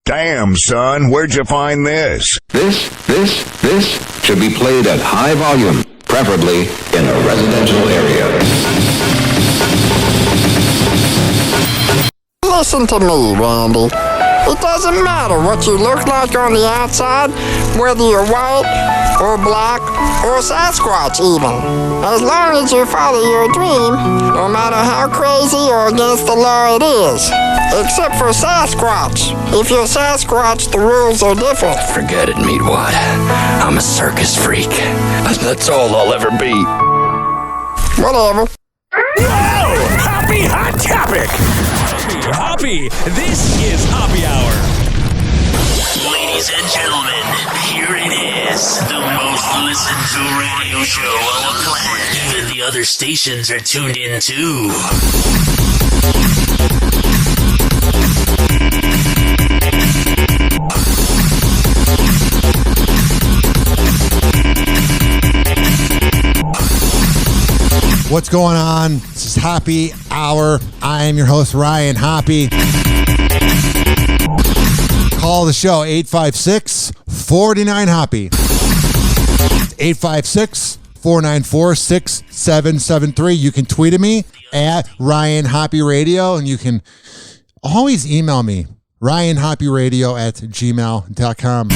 Damn, son, where'd you find this? This should be played at high volume, preferably in a residential area. Listen to me, Randy. It doesn't matter what you look like on the outside, whether you're white or black or Sasquatch even. As long as you follow your dream, no matter how crazy or against the law it is. Except for Sasquatch. If you're Sasquatch, the rules are different. Forget it, Meatwad. I'm a circus freak. That's all I'll ever be. Whatever. Whoa! Happy Hot Topic! Hoppy! This is Hoppe Hour. Ladies and gentlemen, here it is. The most listened to radio show on the planet. Even the other stations are tuned in too. What's going on? This is Hoppe Hour. I am your host, Ryan Hoppe. Call the show 856-49-HOPPE. 856-494-6773. You can tweet at me at Ryan Hoppe Radio, and you can always email me, ryanhopperadio@gmail.com.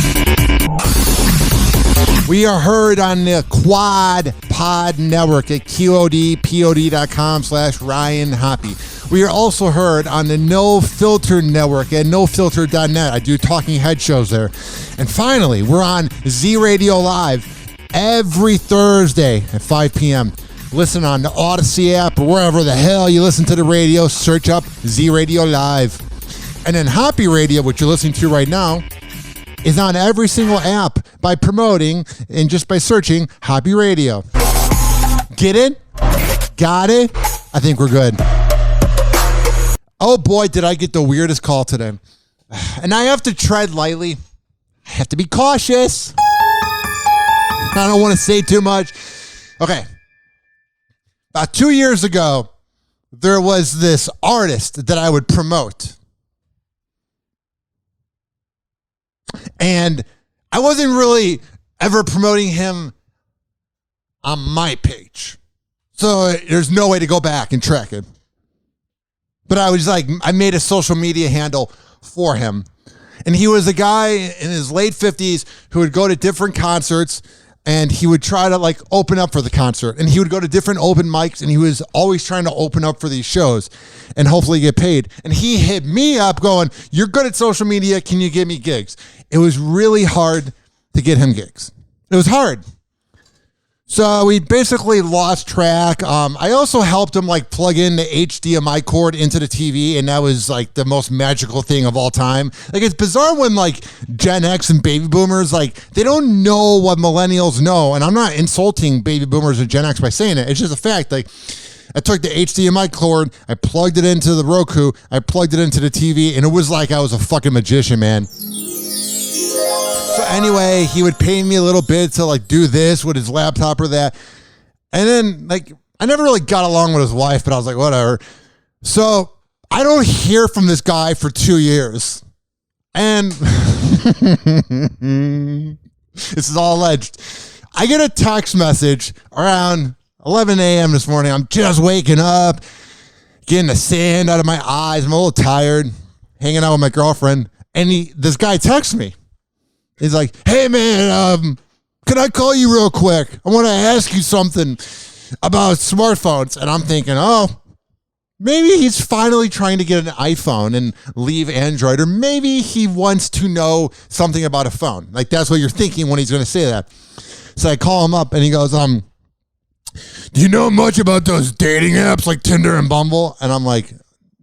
We are heard on the Quad Pod Network at QODPOD.com/Ryan Hoppe. We are also heard on the No Filter Network at nofilter.net. I do talking head shows there. And finally, we're on Z Radio Live every Thursday at 5 p.m. Listen on the Odyssey app or wherever the hell you listen to the radio. Search up Z Radio Live. And then Hoppe Radio, which you're listening to right now, is on every single app by promoting and just by searching Hoppe Radio. Get it? Got it? I think we're good. Oh boy, did I get the weirdest call today. And I have to tread lightly. I have to be cautious. I don't want to say too much. Okay. About 2 years ago, there was this artist that I would promote. And I wasn't really ever promoting him on my page. So there's no way to go back and track it. But I made a social media handle for him. And he was a guy in his late 50s who would go to different concerts and he would try to open up for the concert. And he would go to different open mics and he was always trying to open up for these shows and hopefully get paid. And he hit me up going, "You're good at social media. Can you give me gigs?" It was really hard to get him gigs. It was hard. So we basically lost track. I also helped him plug in the HDMI cord into the TV, and that was the most magical thing of all time. It's bizarre when Gen X and baby boomers, they don't know what millennials know. And I'm not insulting baby boomers or Gen X by saying it. It's just a fact. I took the HDMI cord, I plugged it into the Roku, I plugged it into the TV, and it was like I was a fucking magician, man. So anyway, he would pay me a little bit to do this with his laptop or that. And then I never really got along with his wife, but I was like, whatever. So I don't hear from this guy for 2 years. And this is all alleged. I get a text message around 11 a.m. this morning. I'm just waking up, getting the sand out of my eyes. I'm a little tired, hanging out with my girlfriend. And this guy texts me. He's like, "Hey man, can I call you real quick? I want to ask you something about smartphones." And I'm thinking, oh, maybe he's finally trying to get an iPhone and leave Android, or maybe he wants to know something about a phone. That's what you're thinking when he's going to say that. So I call him up and he goes, "Do you know much about those dating apps like Tinder and Bumble?" And I'm like,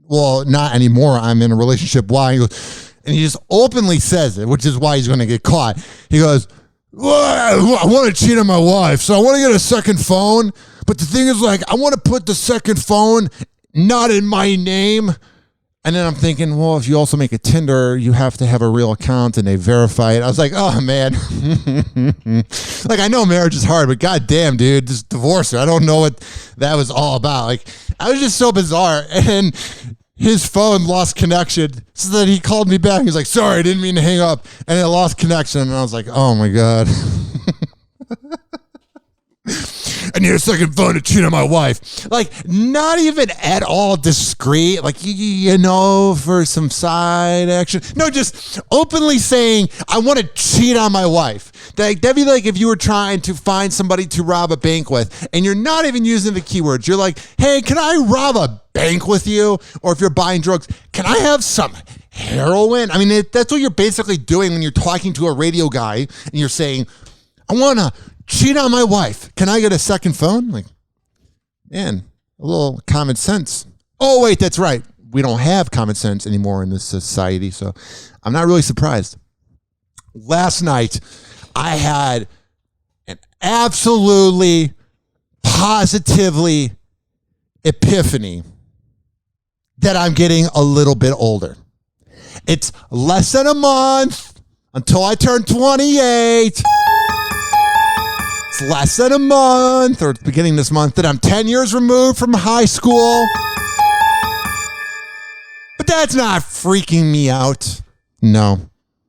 "Well, not anymore. I'm in a relationship." Why? He goes, and he just openly says it, which is why he's going to get caught. He goes, "Well, I want to cheat on my wife, so I want to get a second phone. But the thing is, I want to put the second phone not in my name." And then I'm thinking, well, if you also make a Tinder, you have to have a real account and they verify it. I was like, oh, man. I know marriage is hard, but goddamn, dude, just divorce her. I don't know what that was all about. I was just so bizarre. And his phone lost connection. So then he called me back. He's like, sorry, I didn't mean to hang up. And it lost connection. And I was like, oh my God. I need a second phone to cheat on my wife. Like, not even at all discreet. Like, you know, for some side action. No, just openly saying, I want to cheat on my wife. That'd be like if you were trying to find somebody to rob a bank with, and you're not even using the keywords. You're like, hey, can I rob a bank with you? Or if you're buying drugs, can I have some heroin? I mean, that's what you're basically doing when you're talking to a radio guy, and you're saying, I want to cheat on my wife. Can I get a second phone? Like, man, a little common sense. Oh, wait, that's right. We don't have common sense anymore in this society, so I'm not really surprised. Last night, I had an absolutely, positively epiphany that I'm getting a little bit older. It's less than a month until I turn 28. It's less than a month, or it's beginning this month, that I'm 10 years removed from high school. But that's not freaking me out. No.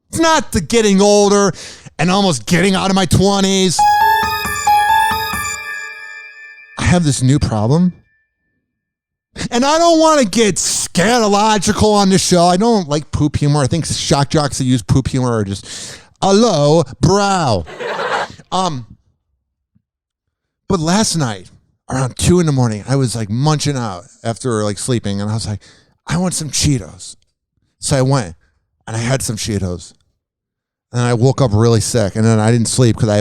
It's not the getting older and almost getting out of my 20s. I have this new problem. And I don't want to get scatological on the show. I don't like poop humor. I think shock jocks that use poop humor are just a low brow. But last night, around 2 a.m, I was like munching out after like sleeping. And I was like, I want some Cheetos. So I went and I had some Cheetos. And I woke up really sick. And then I didn't sleep because I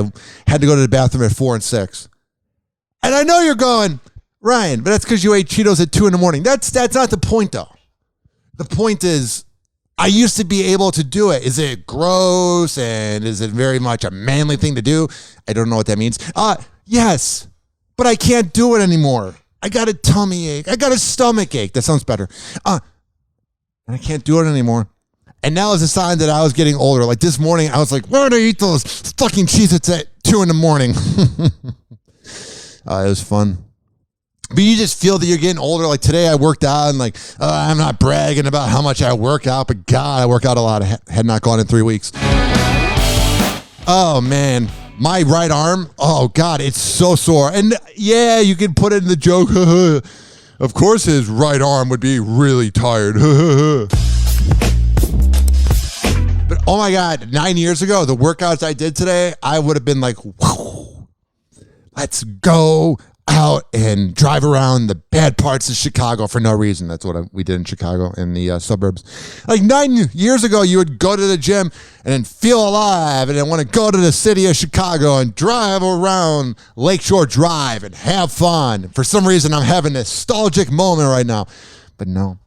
had to go to the bathroom at 4 and 6. And I know you're going, Ryan, but that's because you ate Cheetos at 2 a.m. That's not the point, though. The point is, I used to be able to do it. Is it gross and is it very much a manly thing to do? I don't know what that means. Yes, but I can't do it anymore. I got a tummy ache. I got a stomach ache. That sounds better. And I can't do it anymore. And now is a sign that I was getting older. Like this morning, I was like, where did I eat those fucking Cheez-Its at 2 a.m? It was fun. But you just feel that you're getting older. Like today I worked out and like, I'm not bragging about how much I work out, but God, I work out a lot. I had not gone in 3 weeks. Oh man, my right arm. Oh God, it's so sore. And yeah, you can put it in the joke. Of course his right arm would be really tired. But oh my God, 9 years ago, the workouts I did today, I would have been like, whoa, let's go out and drive around the bad parts of Chicago for no reason. That's what we did in Chicago in the suburbs. Like 9 years ago, you would go to the gym and then feel alive and then want to go to the city of Chicago and drive around Lakeshore Drive and have fun. For some reason, I'm having a nostalgic moment right now. But no.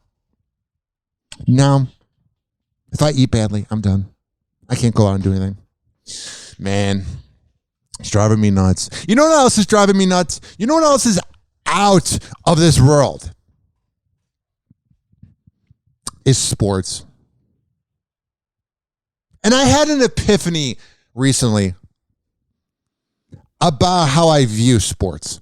If I eat badly, I'm done. I can't go out and do anything. Man. It's driving me nuts. You know what else is driving me nuts? You know what else is out of this world? Is sports. And I had an epiphany recently about how I view sports.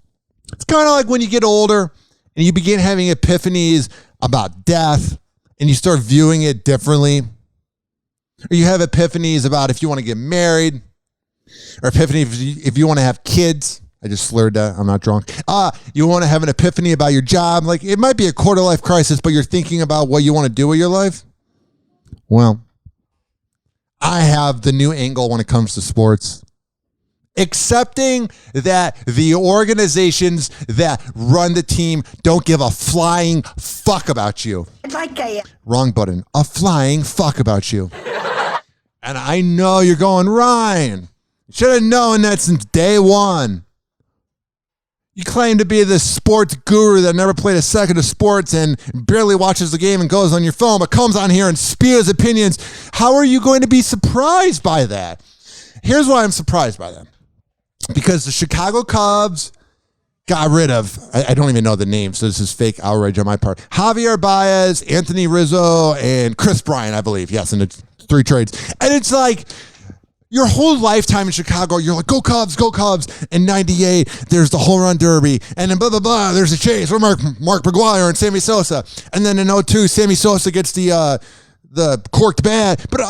It's kind of like when you get older and you begin having epiphanies about death and you start viewing it differently. Or you have epiphanies about if you want to get married. Or epiphany if you want to have kids. I just slurred that. I'm not drunk. You want to have an epiphany about your job. Like it might be a quarter life crisis, but you're thinking about what you want to do with your life. Well, I have the new angle when it comes to sports. Accepting that the organizations that run the team don't give a flying fuck about you. Wrong button. A flying fuck about you. And I know you're going, Ryan, you should have known that since day one. You claim to be the sports guru that never played a second of sports and barely watches the game and goes on your phone, but comes on here and spews opinions. How are you going to be surprised by that? Here's why I'm surprised by that. Because the Chicago Cubs got rid of, I don't even know the names, so this is fake outrage on my part, Javier Baez, Anthony Rizzo, and Chris Bryant, I believe. Yes, and it's 3 trades. And it's like, Your whole lifetime in Chicago, you're like, go Cubs, go Cubs. In 98, there's the home run derby. And then blah, blah, blah, there's a chase. Mark McGuire and Sammy Sosa. And then in 02, Sammy Sosa gets the corked bat. But,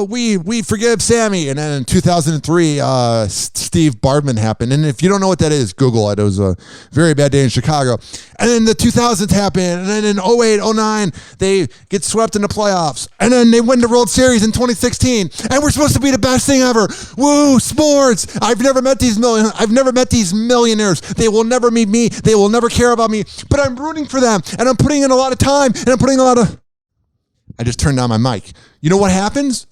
we forgive Sammy. And then in 2003, Steve Bardman happened. And if you don't know what that is, Google it. It was a very bad day in Chicago. And then the 2000s happened. And then in 08, 09, they get swept in the playoffs. And then they win the World Series in 2016. And we're supposed to be the best thing ever. Woo, sports. I've never met these millionaires. They will never meet me. They will never care about me. But I'm rooting for them. And I'm putting in a lot of time. And I'm putting a lot of... I just turned on my mic. You know what happens?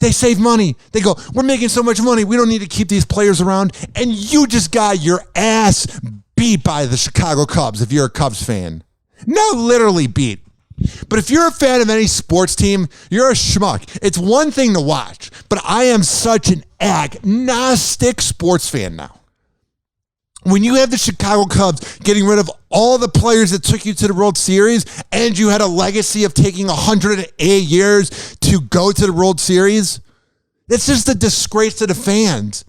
They save money. They go, we're making so much money. We don't need to keep these players around. And you just got your ass beat by the Chicago Cubs if you're a Cubs fan. No, literally beat. But if you're a fan of any sports team, you're a schmuck. It's one thing to watch, but I am such an agnostic sports fan now. When you have the Chicago Cubs getting rid of all the players that took you to the World Series and you had a legacy of taking 108 years to go to the World Series, it's just a disgrace to the fans.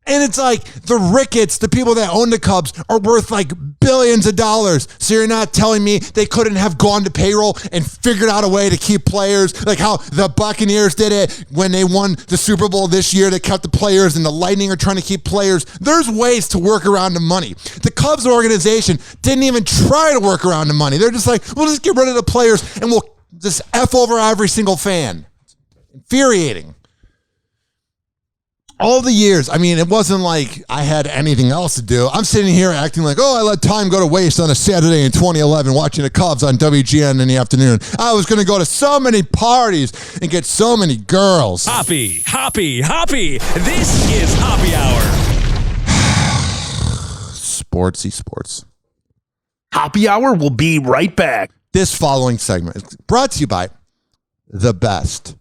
And it's like the Ricketts, the people that own the Cubs, are worth like billions of dollars. So you're not telling me they couldn't have gone to payroll and figured out a way to keep players, like how the Buccaneers did it when they won the Super Bowl this year. They kept the players, and the Lightning are trying to keep players. There's ways to work around the money. The Cubs organization didn't even try to work around the money. They're just like, we'll just get rid of the players and we'll just F over every single fan. Infuriating. All the years, I mean, it wasn't like I had anything else to do. I'm sitting here acting like, I let time go to waste on a Saturday in 2011 watching the Cubs on WGN in the afternoon. I was going to go to so many parties and get so many girls. Hoppy. This is Hoppe Hour. Sportsy sports. Hoppe Hour will be right back. This following segment is brought to you by the best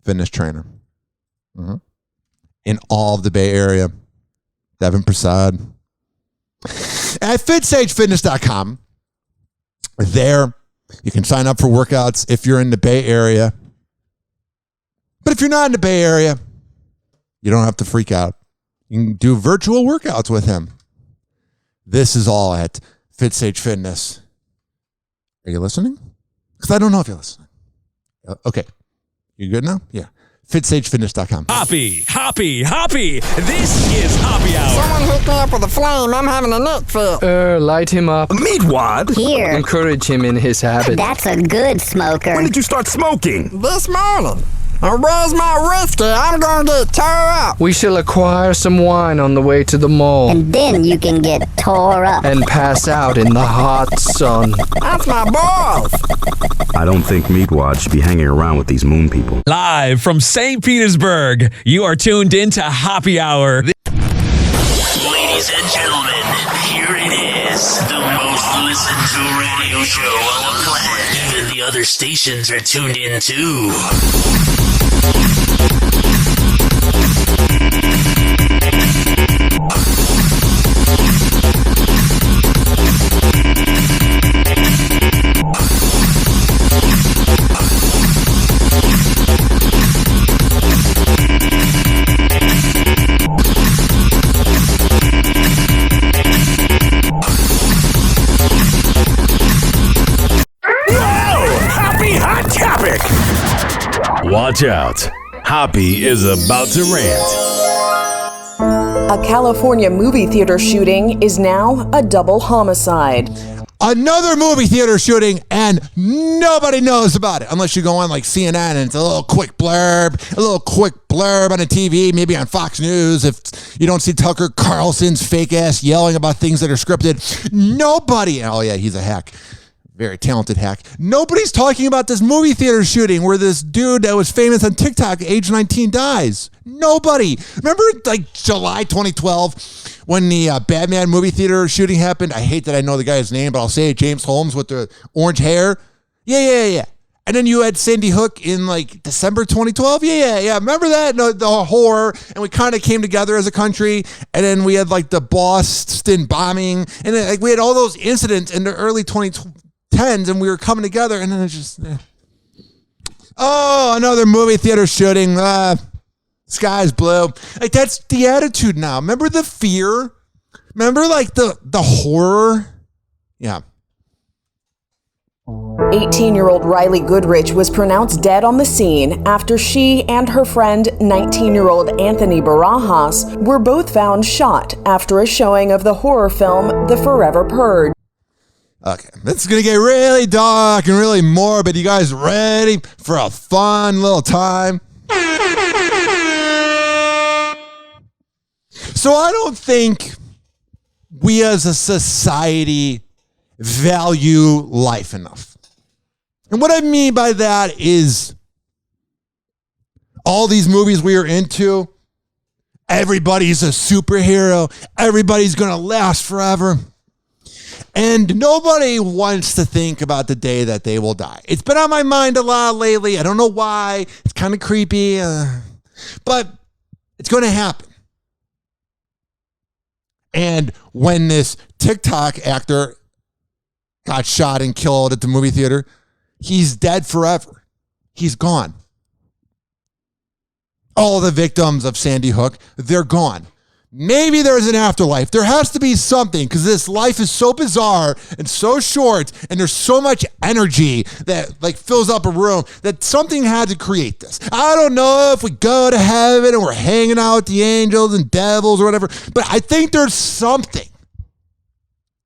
fitness trainer. In all of the Bay Area, Devin Prasad. At fitsagefitness.com, there you can sign up for workouts if you're in the Bay Area. But if you're not in the Bay Area, you don't have to freak out. You can do virtual workouts with him. This is all at Fitsage Fitness. Are you listening? Because I don't know if you're listening. Okay. You good now? Yeah. fitsagefitness.com. Hoppy. This is Hoppe Hour. Someone hook me up with a flame. I'm having a neck fit. Light him up. Meat wad? Here. Encourage him in his habit. That's a good smoker. When did you start smoking? This morning. Where's my whiskey? I'm going to get tore up. We shall acquire some wine on the way to the mall. And then you can get tore up. And pass out in the hot sun. That's my boys. I don't think Meatwad should be hanging around with these moon people. Live from St. Petersburg, you are tuned in to Hoppe Hour. Ladies and gentlemen, here it is, the most listened to radio show on the planet. Even the other stations are tuned in too. Watch out. Hoppy is about to rant. A California movie theater shooting is now a double homicide. Another movie theater shooting, and nobody knows about it unless you go on like CNN and it's a little quick blurb on the TV, maybe on Fox News. If you don't see Tucker Carlson's fake ass yelling about things that are scripted, nobody. Oh yeah, he's a hack. Very talented hack. Nobody's talking about this movie theater shooting where this dude that was famous on TikTok, age 19, dies. Nobody. Remember like July 2012 when the Batman movie theater shooting happened? I hate that I know the guy's name, but I'll say it. James Holmes with the orange hair. Yeah. And then you had Sandy Hook in like December 2012. Yeah. Remember that? No, the horror. And we kind of came together as a country. And then we had like the Boston bombing. And then, like we had all those incidents in the early 2010s and we were coming together. And then it's just, another movie theater shooting. Sky's blue. Like, that's the attitude now. Remember the fear? Remember, like, the horror? Yeah. 18-year-old Riley Goodrich was pronounced dead on the scene after she and her friend, 19-year-old Anthony Barajas, were both found shot after a showing of the horror film The Forever Purge. Okay, this is going to get really dark and really morbid. You guys ready for a fun little time? So I don't think we as a society value life enough. And what I mean by that is all these movies we are into, everybody's a superhero, everybody's going to last forever. And nobody wants to think about the day that they will die. It's been on my mind a lot lately. I don't know why. It's kind of creepy, but it's going to happen. And when this TikTok actor got shot and killed at the movie theater, he's dead forever. He's gone. All the victims of Sandy Hook, they're gone. Maybe there's an afterlife. There has to be something, because this life is so bizarre and so short, and there's so much energy that like fills up a room that something had to create this. I don't know if we go to heaven and we're hanging out with the angels and devils or whatever, but I think there's something.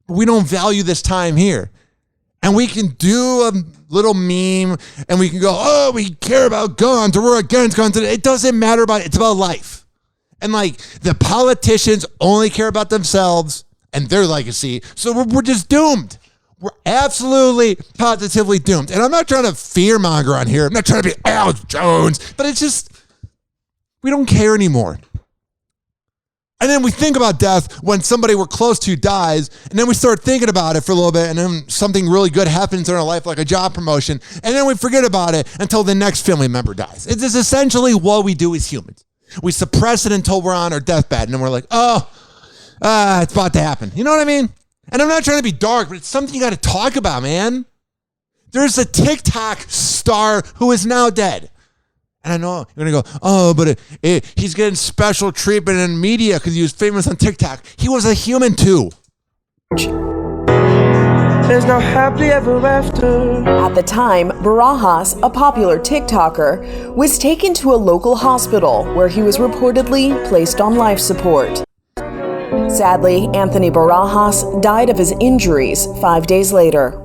We don't value this time here. And we can do a little meme and we can go, oh, we care about guns or we're against guns. It doesn't matter about it. It's about life. And like the politicians only care about themselves and their legacy. So we're just doomed. We're absolutely, positively doomed. And I'm not trying to fearmonger on here. I'm not trying to be Al Jones, but it's just, we don't care anymore. And then we think about death when somebody we're close to dies, and then we start thinking about it for a little bit, and then something really good happens in our life, like a job promotion, and then we forget about it until the next family member dies. It's just essentially what we do as humans. We suppress it until we're on our deathbed, and then we're like, it's about to happen. You know what I mean? And I'm not trying to be dark, but it's something you got to talk about, man. There's a TikTok star who is now dead. And I know you're going to go, but he's getting special treatment in media because he was famous on TikTok. He was a human too. There's no happily ever after. At the time, Barajas, a popular TikToker, was taken to a local hospital where he was reportedly placed on life support. Sadly, Anthony Barajas died of his injuries 5 days later.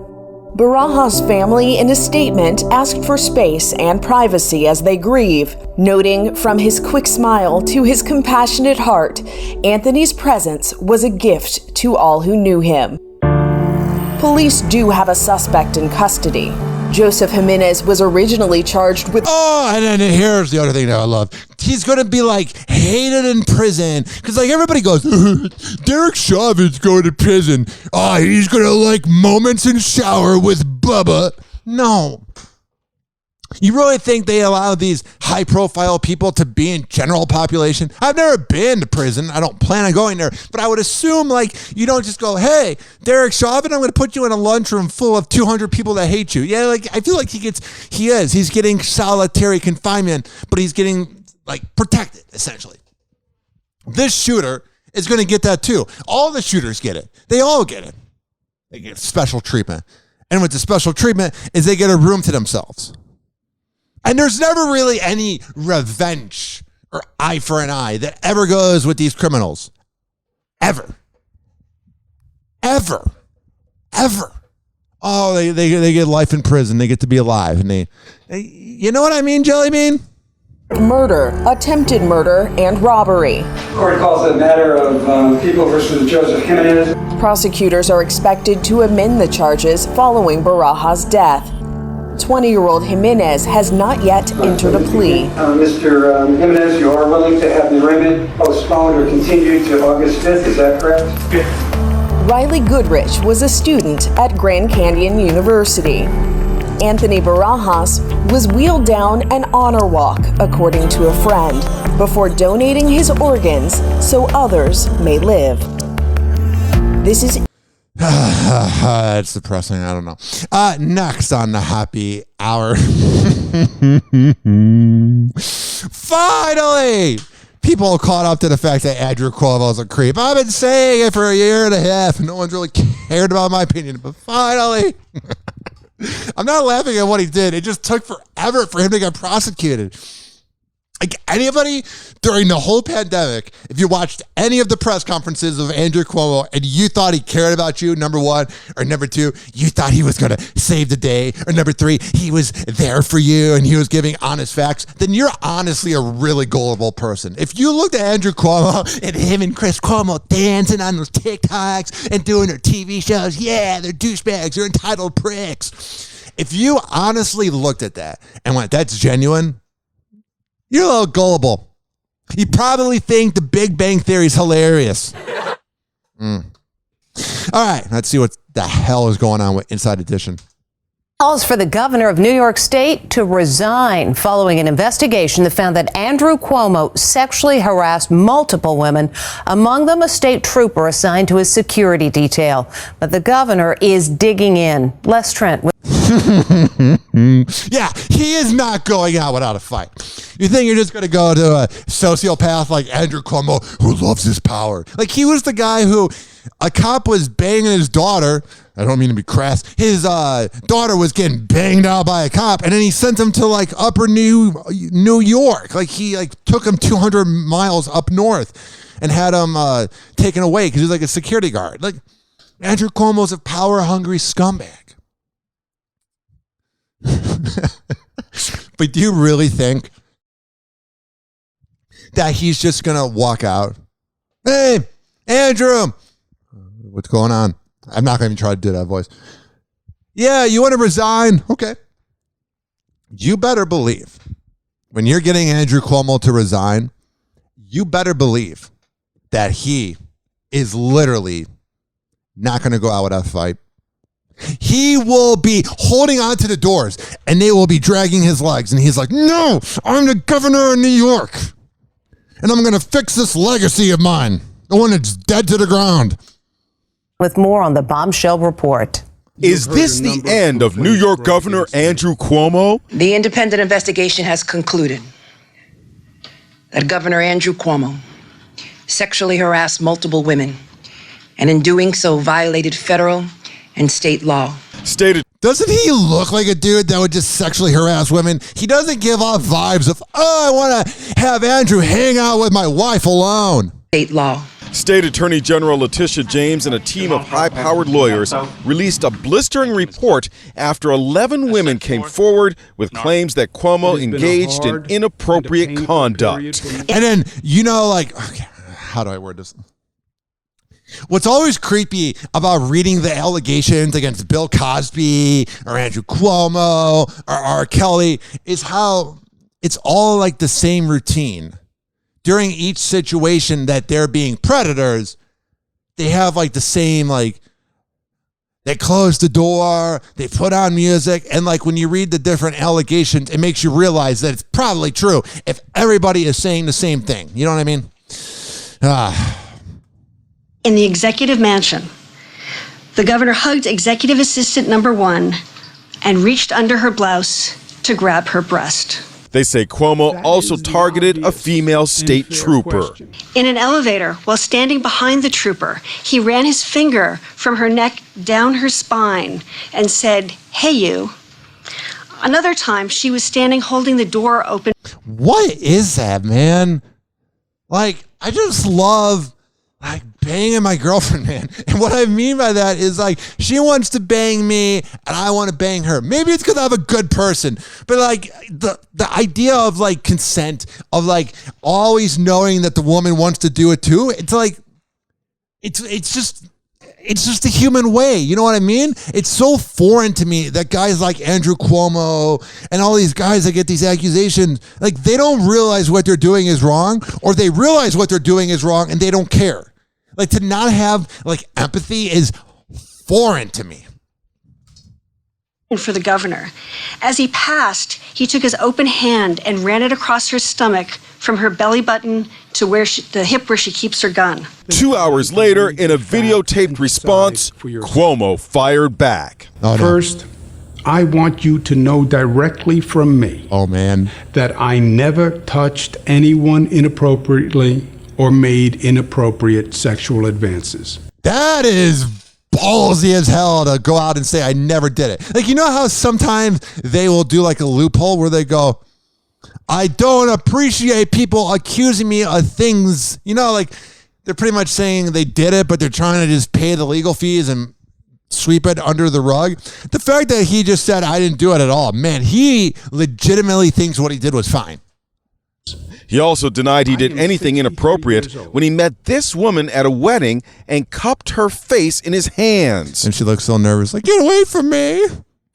Barajas' family, in a statement, asked for space and privacy as they grieve, noting from his quick smile to his compassionate heart, Anthony's presence was a gift to all who knew him. Police do have a suspect in custody. Joseph Jimenez was originally charged with... and then here's the other thing that I love. He's going to be, like, hated in prison. Because, like, everybody goes, Derek Chauvin's going to prison. He's going to like moments in shower with Bubba. No. You really think they allow these high-profile people to be in general population? I've never been to prison. I don't plan on going there. But I would assume, like, you don't just go, hey, Derek Chauvin, I'm going to put you in a lunchroom full of 200 people that hate you. Yeah, like, I feel like he's getting solitary confinement, but he's getting, like, protected, essentially. This shooter is going to get that, too. All the shooters get it. They all get it. They get special treatment. And with the special treatment is they get a room to themselves. And there's never really any revenge or eye for an eye that ever goes with these criminals. Ever. Ever. Ever. Oh, they get life in prison. They get to be alive. And they you know what I mean, Jelly Bean? Murder, attempted murder, and robbery. Court calls it a matter of People versus Joseph Jimenez. Prosecutors are expected to amend the charges following Barajas' death. 20-year-old Jimenez has not yet entered a plea. Mr. Jimenez, you are willing to have the arraignment postponed or continued to August 5th, is that correct? Riley Goodrich was a student at Grand Canyon University. Anthony Barajas was wheeled down an honor walk, according to a friend, before donating his organs so others may live. This is... It's depressing. I don't know. Next on the Happy Hour. Finally, people caught up to the fact that Andrew Cuomo is a creep. I've been saying it for a year and a half, and no one's really cared about my opinion. But finally, I'm not laughing at what he did. It just took forever for him to get prosecuted. Like anybody during the whole pandemic, if you watched any of the press conferences of Andrew Cuomo and you thought he cared about you, number one, or number two, you thought he was going to save the day, or number three, he was there for you and he was giving honest facts, then you're honestly a really gullible person. If you looked at Andrew Cuomo and him and Chris Cuomo dancing on those TikToks and doing their TV shows, yeah, they're douchebags, they're entitled pricks. If you honestly looked at that and went, that's genuine, you're a little gullible. You probably think the Big Bang Theory is hilarious. All right, let's see what the hell is going on with Inside Edition. Calls for the governor of New York State to resign following an investigation that found that Andrew Cuomo sexually harassed multiple women, among them a state trooper assigned to his security detail. But the governor is digging in. Les Trent. Yeah, he is not going out without a fight. You think you're just going to go to a sociopath like Andrew Cuomo who loves his power? Like he was the guy who a cop was banging his daughter. I don't mean to be crass. His daughter was getting banged out by a cop, and then he sent him to like upper New York. Like he took him 200 miles up north and had him taken away because he was like a security guard. Like Andrew Cuomo's a power-hungry scumbag. But do you really think that he's just going to walk out? Hey, Andrew, what's going on? I'm not going to even try to do that voice. Yeah, you want to resign? Okay. You better believe when you're getting Andrew Cuomo to resign, you better believe that he is literally not going to go out without a fight. He will be holding on to the doors and they will be dragging his legs. And he's like, no, I'm the governor of New York. And I'm going to fix this legacy of mine. The one that's dead to the ground. With more on the bombshell report. Is this the end of New York Governor Andrew Cuomo? The independent investigation has concluded that Governor Andrew Cuomo sexually harassed multiple women and in doing so violated federal and state law. Doesn't he look like a dude that would just sexually harass women? He doesn't give off vibes of, oh, I want to have Andrew hang out with my wife alone. State law. State Attorney General Letitia James and a team of high-powered lawyers released a blistering report after 11 women came forward with claims that Cuomo engaged in inappropriate conduct. And then, okay, how do I word this? What's always creepy about reading the allegations against Bill Cosby or Andrew Cuomo or R. Kelly is how it's all like the same routine. During each situation that they're being predators, they have like the same, they close the door, they put on music, and when you read the different allegations, it makes you realize that it's probably true if everybody is saying the same thing. You know what I mean? In the executive mansion, the governor hugged executive assistant number 1 and reached under her blouse to grab her breast. They say Cuomo also targeted a female state trooper. In an elevator, while standing behind the trooper, he ran his finger from her neck down her spine and said, "Hey, you." Another time, she was standing holding the door open. What is that, man? I just love banging my girlfriend, man. And what I mean by that is she wants to bang me and I want to bang her. Maybe it's because I'm a good person, but the idea of consent, of always knowing that the woman wants to do it too. It's just the human way. You know what I mean? It's so foreign to me that guys like Andrew Cuomo and all these guys that get these accusations, they don't realize what they're doing is wrong, or they realize what they're doing is wrong and they don't care. To not have empathy is foreign to me. For the governor. As he passed, he took his open hand and ran it across her stomach from her belly button to the hip where she keeps her gun. 2 hours later, in a videotaped response, Cuomo fired back. First, I want you to know directly from me. Oh, man. That I never touched anyone inappropriately or made inappropriate sexual advances. That is ballsy as hell to go out and say I never did it. Like, you know how sometimes they will do like a loophole where they go, I don't appreciate people accusing me of things, you know, like they're pretty much saying they did it, but they're trying to just pay the legal fees and sweep it under the rug. The fact that he just said I didn't do it at all, man, he legitimately thinks what he did was fine. He also denied he did anything inappropriate when he met this woman at a wedding and cupped her face in his hands. And she looks so nervous, like, get away from me.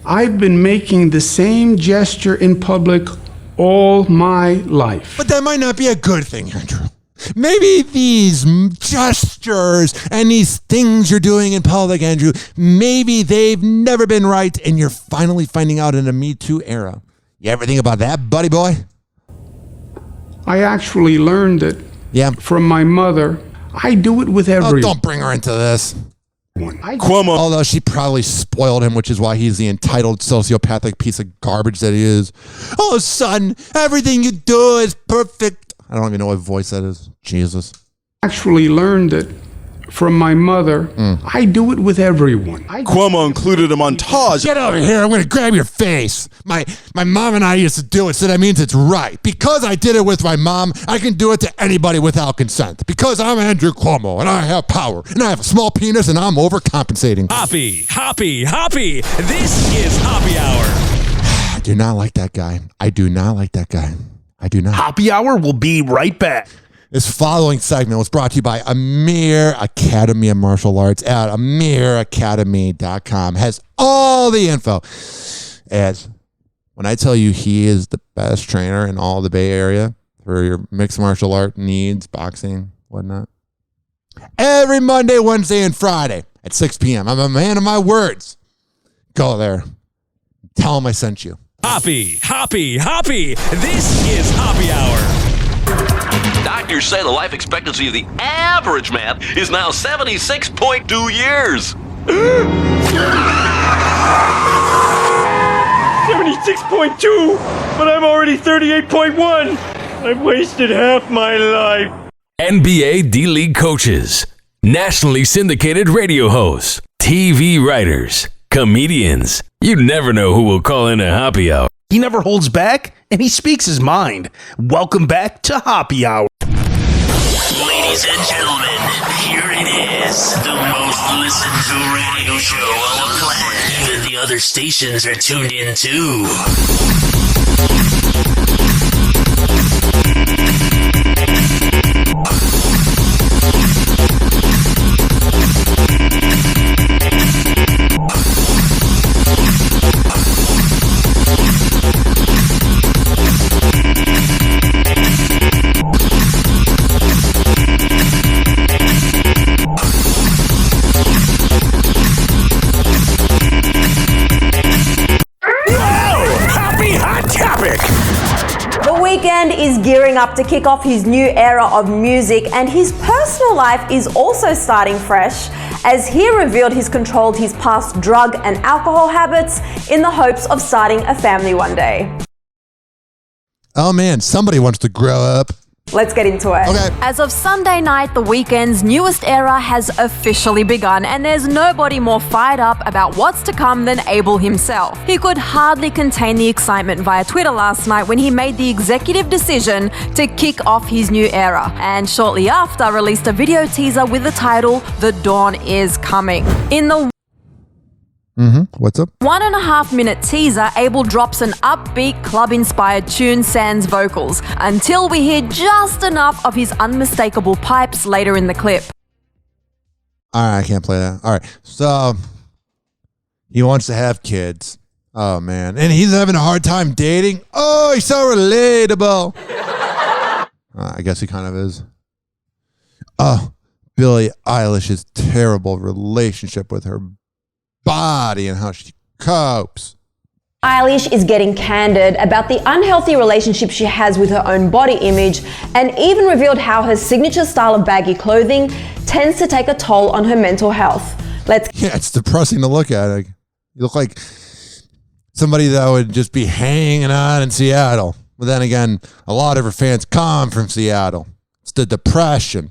I've been making the same gesture in public all my life. But that might not be a good thing, Andrew. Maybe these gestures and these things you're doing in public, Andrew, maybe they've never been right and you're finally finding out in a Me Too era. You ever think about that, buddy boy? I actually learned it from my mother. I do it with everyone. Oh, don't bring her into this. Cuomo. Although she probably spoiled him, which is why he's the entitled sociopathic piece of garbage that he is. Oh, son, everything you do is perfect. I don't even know what voice that is. Jesus. Actually learned it from my mother. I do it with everyone. Cuomo included a montage. Get over here. I'm going to grab your face. My mom and I used to do it, so that means it's right. Because I did it with my mom, I can do it to anybody without consent. Because I'm Andrew Cuomo, and I have power, and I have a small penis, and I'm overcompensating. Hoppy. This is Hoppe Hour. I do not like that guy. I do not. Hoppe Hour will be right back. This following segment was brought to you by Amir Academy of Martial Arts at amiracademy.com. Has all the info. As when I tell you he is the best trainer in all the Bay Area for your mixed martial art needs, boxing, whatnot. Every Monday, Wednesday, and Friday at 6 p.m. I'm a man of my words. Go there. Tell him I sent you. Hoppy. This is Hoppe Hour. Doctors say the life expectancy of the average man is now 76.2 years. 76.2, but I'm already 38.1. I've wasted half my life. NBA D-League coaches, nationally syndicated radio hosts, TV writers, comedians. You never know who will call in a Hoppe Hour. He never holds back, and he speaks his mind. Welcome back to Hoppe Hour. Ladies and gentlemen, here it is, the most listened to radio show on the planet. Even the other stations are tuned in too. Weeknd is gearing up to kick off his new era of music, and his personal life is also starting fresh, as he revealed he's controlled his past drug and alcohol habits in the hopes of starting a family one day. Oh man, somebody wants to grow up. Let's get into it. Okay. As of Sunday night, The Weeknd's newest era has officially begun, and there's nobody more fired up about what's to come than Abel himself. He could hardly contain the excitement via Twitter last night when he made the executive decision to kick off his new era, and shortly after released a video teaser with the title, The Dawn Is Coming. In the What's up? 1.5-minute teaser, Abel drops an upbeat club-inspired tune sans vocals until we hear just enough of his unmistakable pipes later in the clip. All right, I can't play that. All right, so he wants to have kids. Oh man, and he's having a hard time dating. Oh, he's so relatable. I guess he kind of is. Oh, Billie Eilish's terrible relationship with her body and how she copes. Eilish is getting candid about the unhealthy relationship she has with her own body image, and even revealed how her signature style of baggy clothing tends to take a toll on her mental health. Yeah, it's depressing to look at. You look like somebody that would just be hanging on in Seattle. But then again, a lot of her fans come from Seattle. It's the depression.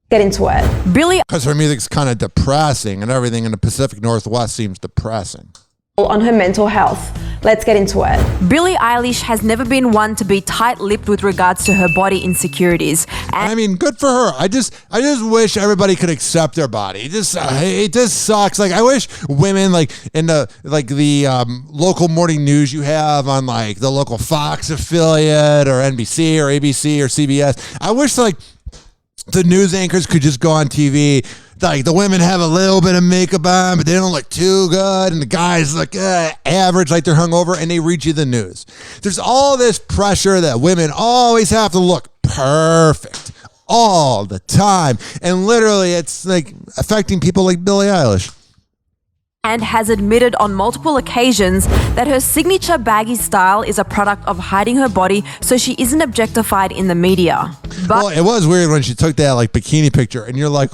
Get into it. Billie, because her music's kind of depressing and everything in the Pacific Northwest seems depressing. On her mental health. Let's get into it. Billie Eilish has never been one to be tight-lipped with regards to her body insecurities. I mean, good for her. I just wish everybody could accept their body. It just sucks. Like, I wish women, like in the local morning news you have on like the local Fox affiliate or NBC or ABC or CBS. I wish like the news anchors could just go on TV. Like the women have a little bit of makeup on, but they don't look too good. And the guys look average, like they're hungover, and they read you the news. There's all this pressure that women always have to look perfect all the time. And literally, it's like affecting people like Billie Eilish. And has admitted on multiple occasions that her signature baggy style is a product of hiding her body so she isn't objectified in the media. Well, it was weird when she took that like bikini picture and you're like,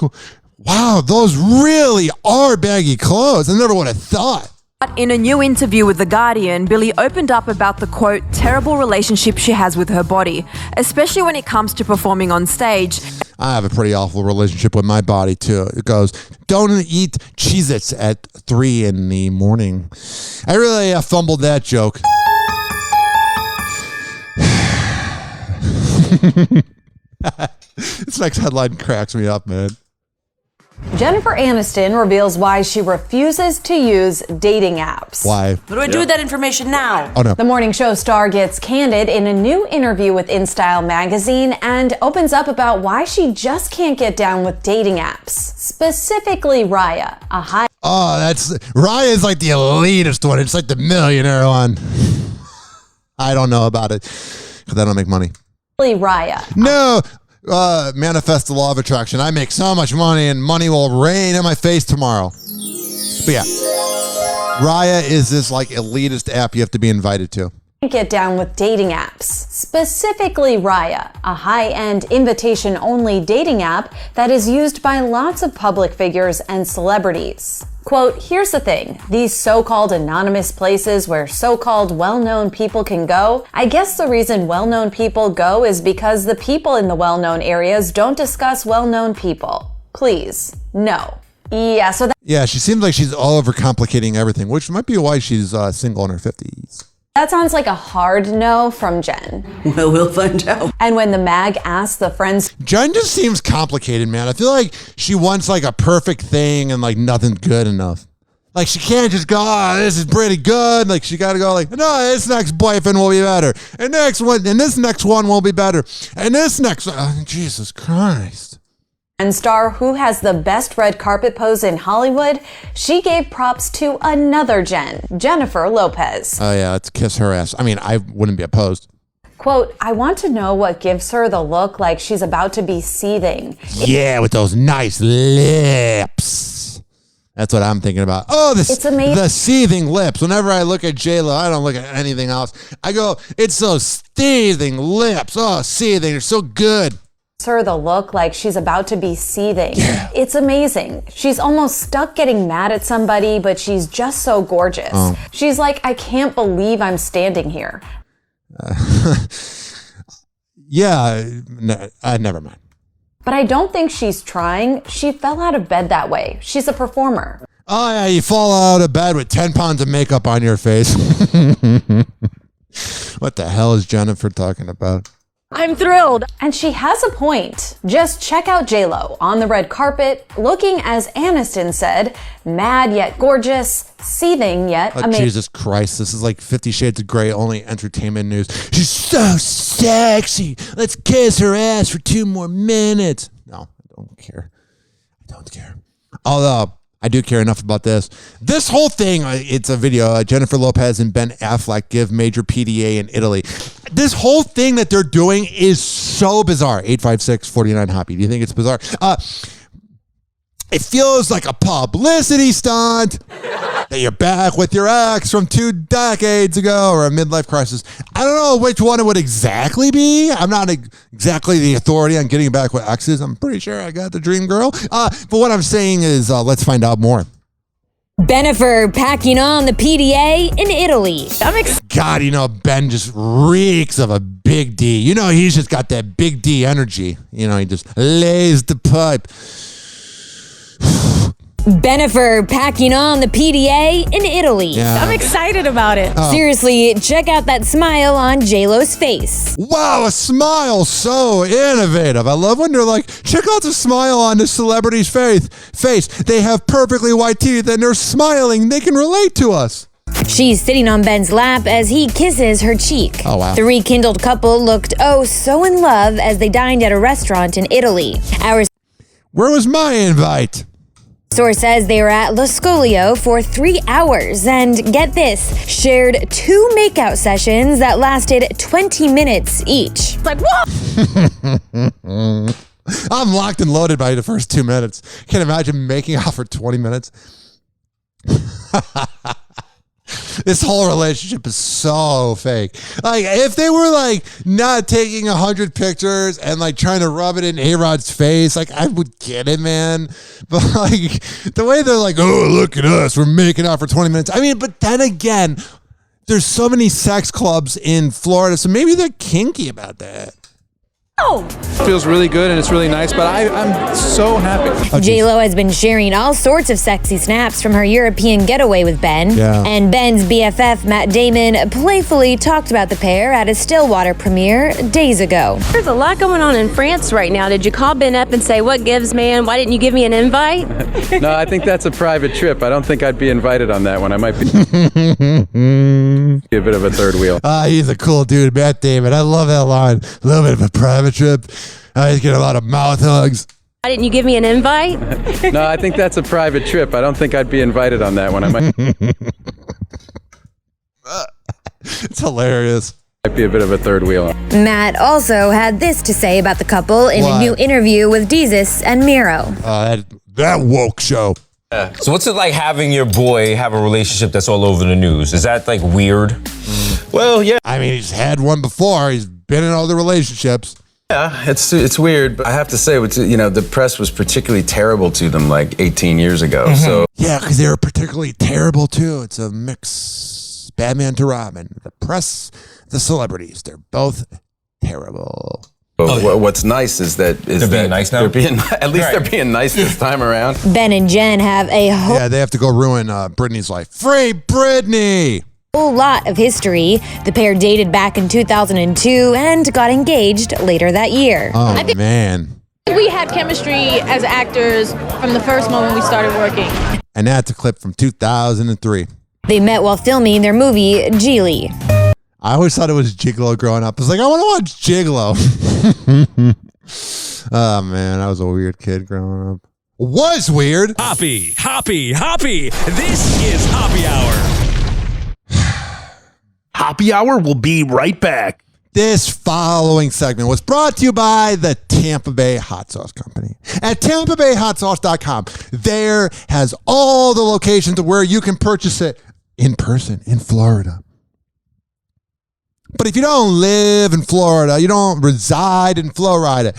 wow, those really are baggy clothes. I never would have thought. But in a new interview with The Guardian, Billie opened up about the, quote, terrible relationship she has with her body, especially when it comes to performing on stage. I have a pretty awful relationship with my body, too. It goes, don't eat Cheez-Its at 3 in the morning. I really fumbled that joke. This next headline cracks me up, man. Jennifer Aniston reveals why she refuses to use dating apps. Why? What do I do with that information now? Oh, no. The morning show star gets candid in a new interview with InStyle magazine and opens up about why she just can't get down with dating apps. Specifically Raya, a high... Oh, Raya is like the elitist one. It's like the millionaire one. I don't know about it because I don't make money. Raya. No. Manifest the law of attraction. I make so much money and money will rain in my face tomorrow. But yeah, Raya is this like elitist app you have to be invited to. Get down with dating apps. Specifically Raya, a high-end invitation-only dating app that is used by lots of public figures and celebrities. Quote, here's the thing, these so-called anonymous places where so-called well-known people can go, I guess the reason well-known people go is because the people in the well-known areas don't discuss well-known people. Please, no. Yeah, so yeah, she seems like she's all overcomplicating everything, which might be why she's single in her 50s. That sounds like a hard no from Jen. Well, we'll find out. And when the mag asked the friends... Jen just seems complicated, man. I feel like she wants like a perfect thing and like nothing's good enough. Like she can't just go, this is pretty good. Like she got to go like, no, this next boyfriend will be better. And this next one will be better. And this next one, Jesus Christ. And star who has the best red carpet pose in Hollywood, she gave props to another Jen, Jennifer Lopez. Oh yeah, let's kiss her ass. I mean, I wouldn't be opposed. Quote, I want to know what gives her the look like she's about to be seething. Yeah, with those nice lips. That's what I'm thinking about. Oh, it's amazing. The seething lips. Whenever I look at J-Lo, I don't look at anything else. I go, it's those seething lips. Oh, seething. They're so good. Her the look like she's about to be seething. Yeah. It's amazing. She's almost stuck getting mad at somebody, but she's just so gorgeous. Oh. She's like, I can't believe I'm standing here. Never mind. But I don't think she's trying. She fell out of bed that way. She's a performer. Oh yeah, you fall out of bed with 10 pounds of makeup on your face. What the hell is Jennifer talking about? I'm thrilled. And she has a point. Just check out J-Lo on the red carpet, looking, as Aniston said, mad yet gorgeous, seething yet amazing. Jesus Christ, this is like 50 Shades of Grey, only entertainment news. She's so sexy. Let's kiss her ass for 2 more minutes. No, I don't care. Although, I do care enough about this. This whole thing, it's a video. Jennifer Lopez and Ben Affleck give major PDA in Italy. This whole thing that they're doing is so bizarre. 856-49-HOPPY. Do you think it's bizarre? It feels like a publicity stunt that you're back with your ex from 2 decades ago or a midlife crisis. I don't know which one it would exactly be. I'm not exactly the authority on getting back with exes. I'm pretty sure I got the dream girl. But what I'm saying is let's find out more. Bennifer packing on the PDA in Italy. God, Ben just reeks of a big D. He's just got that big D energy. He just lays the pipe. Bennifer packing on the PDA in Italy. Yeah. I'm excited about it. Oh. Seriously, check out that smile on J-Lo's face. Wow, a smile so innovative. I love when they're like, check out the smile on this celebrity's face. They have perfectly white teeth and they're smiling. They can relate to us. She's sitting on Ben's lap as he kisses her cheek. Oh, wow. The rekindled couple looked so in love as they dined at a restaurant in Italy. Where was my invite? Source says they were at La Scolio for 3 hours and, get this, shared 2 makeout sessions that lasted 20 minutes each. Like, what? I'm locked and loaded by the first 2 minutes. Can't imagine making out for 20 minutes. This whole relationship is so fake. Like, if they were like not taking 100 pictures and like trying to rub it in A-Rod's face, like I would get it, man. But like the way they're like, oh, look at us, we're making out for 20 minutes. I mean, but then again, there's so many sex clubs in Florida, so maybe they're kinky about that. It feels really good and it's really nice, but I'm so happy. J-Lo has been sharing all sorts of sexy snaps from her European getaway with Ben. Yeah. And Ben's BFF, Matt Damon, playfully talked about the pair at a Stillwater premiere days ago. There's a lot going on in France right now. Did you call Ben up and say, what gives, man? Why didn't you give me an invite? No, I think that's a private trip. I don't think I'd be invited on that one. I might be a bit of a third wheel. He's a cool dude, Matt Damon. I love that line. A little bit of a private trip. He's getting a lot of mouth hugs. Why didn't you give me an invite? No, I think that's a private trip. I don't think I'd be invited on that one. I might. It's hilarious. Might be a bit of a third wheel. Matt also had this to say about the couple in a new interview with Desus and Miro. That woke show. Yeah. So what's it like having your boy have a relationship that's all over the news? Is that like weird? Well, yeah. I mean, he's had one before. He's been in other relationships. Yeah, it's weird, but I have to say, the press was particularly terrible to them like 18 years ago. Mm-hmm. So yeah, because they were particularly terrible too. It's a mix, Batman to Robin. The press, the celebrities, they're both terrible. What's nice is that they're being nice now. They're being nice this time around. Ben and Jen have a yeah, they have to go ruin Britney's life. Free Britney. Whole lot of history. The pair dated back in 2002 and got engaged later that year. Oh, man. We had chemistry as actors from the first moment we started working. And that's a clip from 2003. They met while filming their movie, Geely. I always thought it was Gigolo growing up. I was like, I want to watch Gigolo. Oh, man, I was a weird kid growing up. Was weird. Hoppy. This is Hoppy Hour. Hoppy Hour will be right back. This following segment was brought to you by the Tampa Bay Hot Sauce Company. At TampaBayHotSauce.com, there has all the locations of where you can purchase it in person in Florida. But if you don't live in Florida, you don't reside in Florida,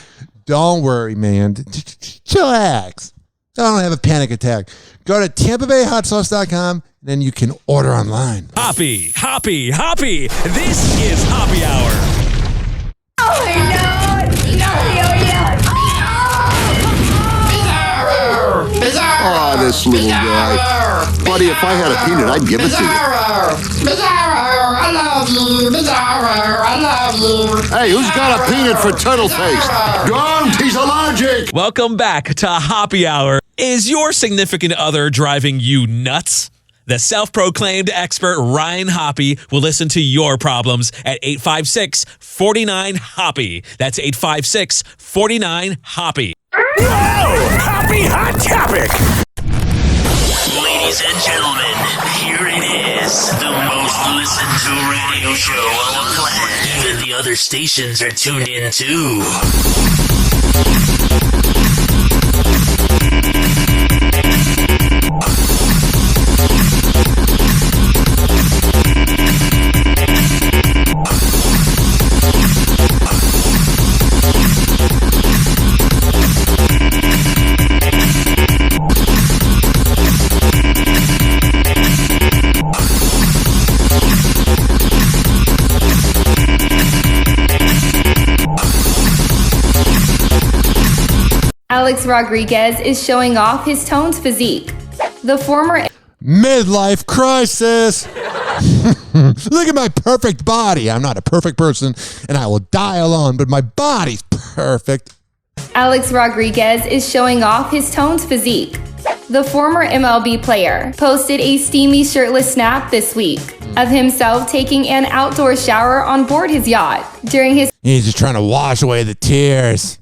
don't worry, man. Chillax. Don't have a panic attack. Go to TampaBayHotSauce.com, then you can order online. Hoppy. This is Hoppy Hour. Oh, Oh, this little guy. Buddy, if I had a peanut, I'd give it to you. I love you. Bizarro, I love you. Hey, who's got a peanut for turtle face? Don't, he's allergic. Welcome back to Hoppy Hour. Is your significant other driving you nuts? The self-proclaimed expert Ryan Hoppy will listen to your problems at 856-49-HOPPY. That's 856-49-HOPPY. Whoa! Hoppy Hot Topic! Ladies and gentlemen, here it is. The most listened to radio show on the planet. Even the other stations are tuned in too. Alex Rodriguez is showing off his toned physique. The former midlife crisis. Look at my perfect body. I'm not a perfect person, and I will die alone, but my body's perfect. Alex Rodriguez is showing off his toned physique. The former MLB player posted a steamy shirtless snap this week of himself taking an outdoor shower on board his yacht during his He's just trying to wash away the tears.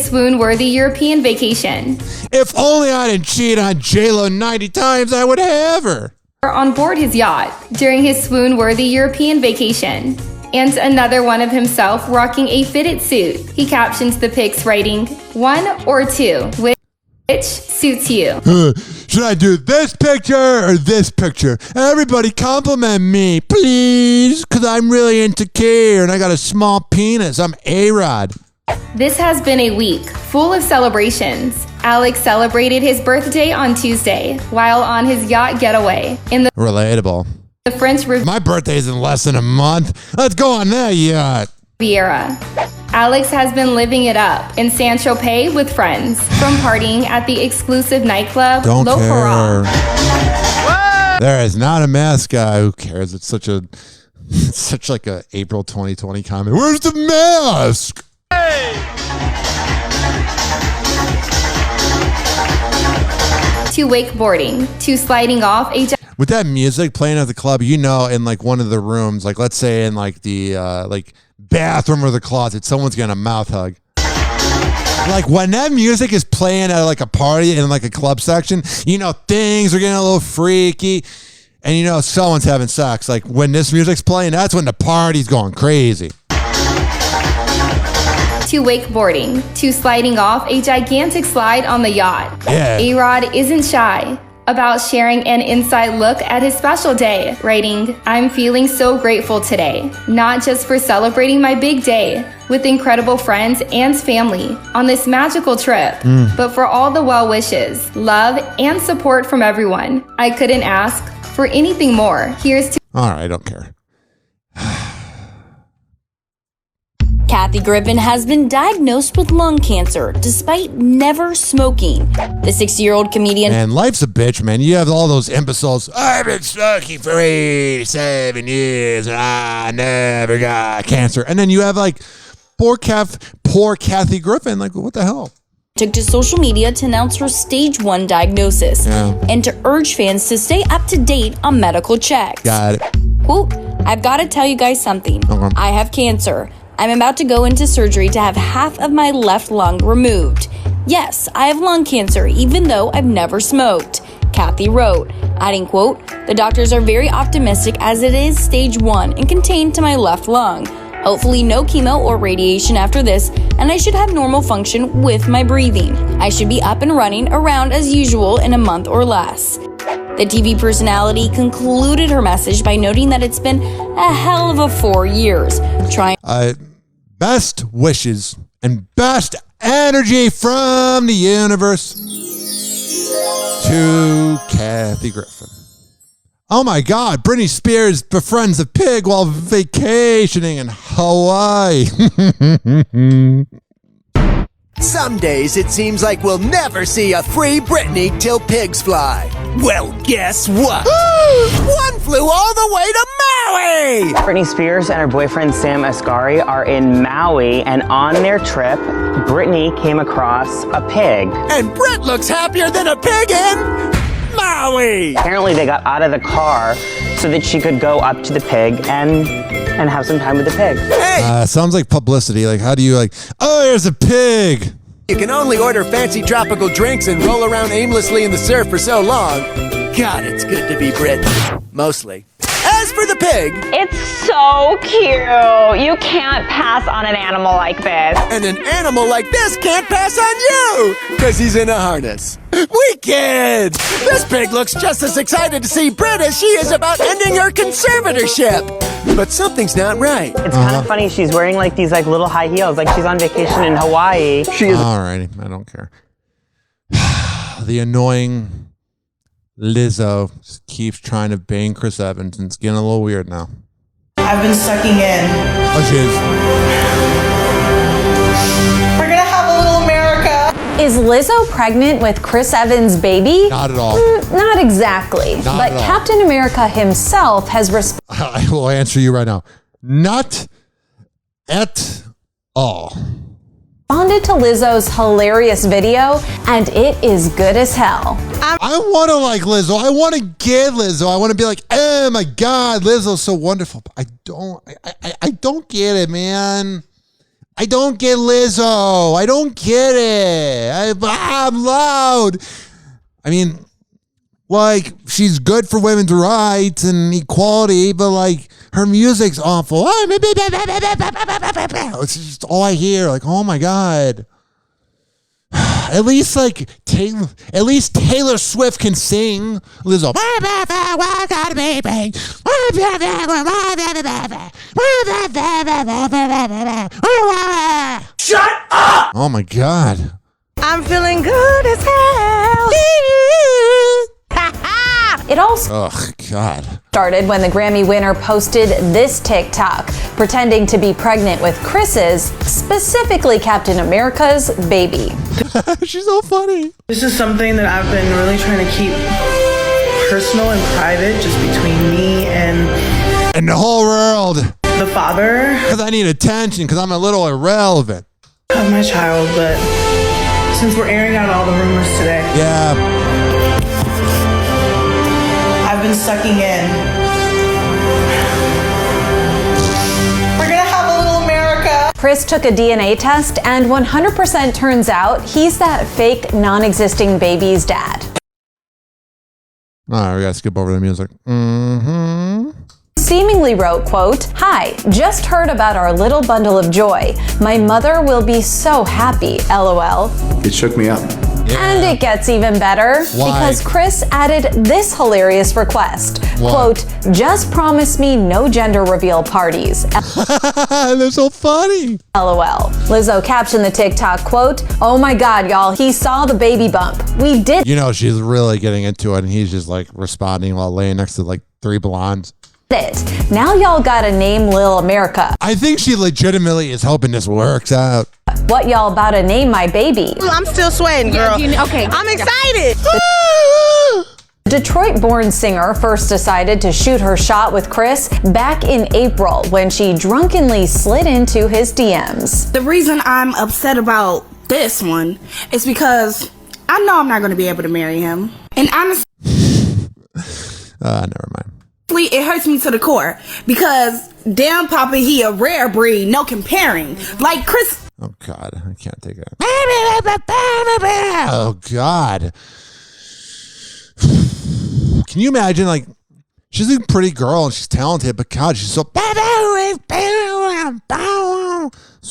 swoon-worthy European vacation. If only I didn't cheat on J-Lo 90 times, I would have her. On board his yacht during his swoon-worthy European vacation. And another one of himself rocking a fitted suit. He captions the pics writing, 1 or 2, which suits you. Should I do this picture or this picture? Everybody compliment me, please, because I'm really insecure and I got a small penis. I'm A-Rod. This has been a week full of celebrations. Alex celebrated his birthday on Tuesday while on his yacht getaway in the Relatable. French My birthday's in less than a month. Let's go on that yacht. Riviera. Alex has been living it up in Saint-Tropez with friends, from partying at the exclusive nightclub Don't Le care. There is not a mascot. Who cares? It's such like a April 2020 comment. Where's the mask? To wakeboarding, to sliding off a With that music playing at the club, you know, in like one of the rooms, like let's say in like the like bathroom or the closet, someone's getting a mouth hug. Like when that music is playing at like a party in like a club section, you know, things are getting a little freaky and you know, someone's having sex. Like when this music's playing, that's when the party's going crazy. To wakeboarding, to sliding off a gigantic slide on the yacht. Yeah. A-Rod isn't shy about sharing an inside look at his special day, writing, I'm feeling so grateful today, not just for celebrating my big day with incredible friends and family on this magical trip, but for all the well wishes, love, and support from everyone. I couldn't ask for anything more. Here's to All right, I don't care. Kathy Griffin has been diagnosed with lung cancer despite never smoking. The 60-year-old comedian. Man, life's a bitch, man. You have all those imbeciles. I've been smoking for 87 years and I never got cancer. And then you have like poor Kathy Griffin. Like, what the hell? Took to social media to announce her stage 1 diagnosis and to urge fans to stay up to date on medical checks. Got it. Quote, I've got to tell you guys something. I have cancer. I'm about to go into surgery to have half of my left lung removed. Yes, I have lung cancer, even though I've never smoked, Kathy wrote, adding, quote, the doctors are very optimistic as it is stage 1 and contained to my left lung. Hopefully no chemo or radiation after this, and I should have normal function with my breathing. I should be up and running around as usual in a month or less. The TV personality concluded her message by noting that it's been a hell of a 4 years trying. Best wishes and best energy from the universe to Kathy Griffin. Oh my God, Britney Spears befriends a pig while vacationing in Hawaii. Some days it seems like we'll never see a free Britney till pigs fly. Well, guess what? One flew all the way to Maui! Britney Spears and her boyfriend Sam Asghari are in Maui, and on their trip, Britney came across a pig. And Brit looks happier than a pig in Maui! Apparently they got out of the car so that she could go up to the pig and have some time with the pig. Hey! Sounds like publicity. Like, how do you oh, there's a pig! You can only order fancy tropical drinks and roll around aimlessly in the surf for so long. God, it's good to be Brit. Mostly. As for the pig... It's so cute. You can't pass on an animal like this. And an animal like this can't pass on you! Because he's in a harness. Wicked! This pig looks just as excited to see Brit as she is about ending her conservatorship. But something's not right. It's kind of funny. She's wearing like these like little high heels. Like she's on vacation in Hawaii. She is... Alrighty, I don't care. The annoying Lizzo just keeps trying to bang Chris Evans, and it's getting a little weird now. I've been sucking in. Oh, she is. We're gonna have a little America. Is Is Lizzo pregnant with Chris Evans' baby? Not at all. Not exactly. But Captain America himself has I will answer you right now. Not at all. responded to Lizzo's hilarious video, and it is good as hell. I want to like Lizzo. I want to get Lizzo. I want to be like, oh my God, Lizzo's so wonderful. But I don't get it, man. I don't get Lizzo. I don't get it. I'm loud. I mean, like, she's good for women's rights and equality, but like, her music's awful. It's just all I hear. Like, oh my God. At least Taylor Swift can sing. Lizzo. Shut up! Oh my God. I'm feeling good as hell. It all God. started when the Grammy winner posted this TikTok, pretending to be pregnant with Chris's, specifically Captain America's, baby. She's so funny. This is something that I've been really trying to keep personal and private, just between me and the whole world. The father. Because I need attention, because I'm a little irrelevant. Of my child, but since we're airing out all the rumors today. Yeah. I've been sucking in. We're gonna have a little America. Chris took a DNA test, and 100% turns out he's that fake, non-existing baby's dad. All right, we gotta skip over the music. Seemingly wrote, quote, "Hi, just heard about our little bundle of joy. My mother will be so happy, LOL." It shook me up. And it gets even better because Chris added this hilarious request. Quote, "Just promise me no gender reveal parties." They're so funny. LOL. Lizzo captioned the TikTok, quote, "Oh my God, y'all, he saw the baby bump. We did." You know, she's really getting into it, and he's just like responding while laying next to like three blondes. It. Now y'all gotta name Lil America. I think she legitimately is hoping this works out. What y'all about to name my baby? I'm still sweating, girl. Okay. I'm excited. Detroit-born singer first decided to shoot her shot with Chris back in April when she drunkenly slid into his DMs. The reason I'm upset about this one is because I know I'm not going to be able to marry him. And honestly, never mind. It hurts me to the core because damn Papa, he a rare breed, no comparing. Like Chris. Oh God, I can't take it. Oh God. Can you imagine, like, she's a pretty girl and she's talented, but God, she's so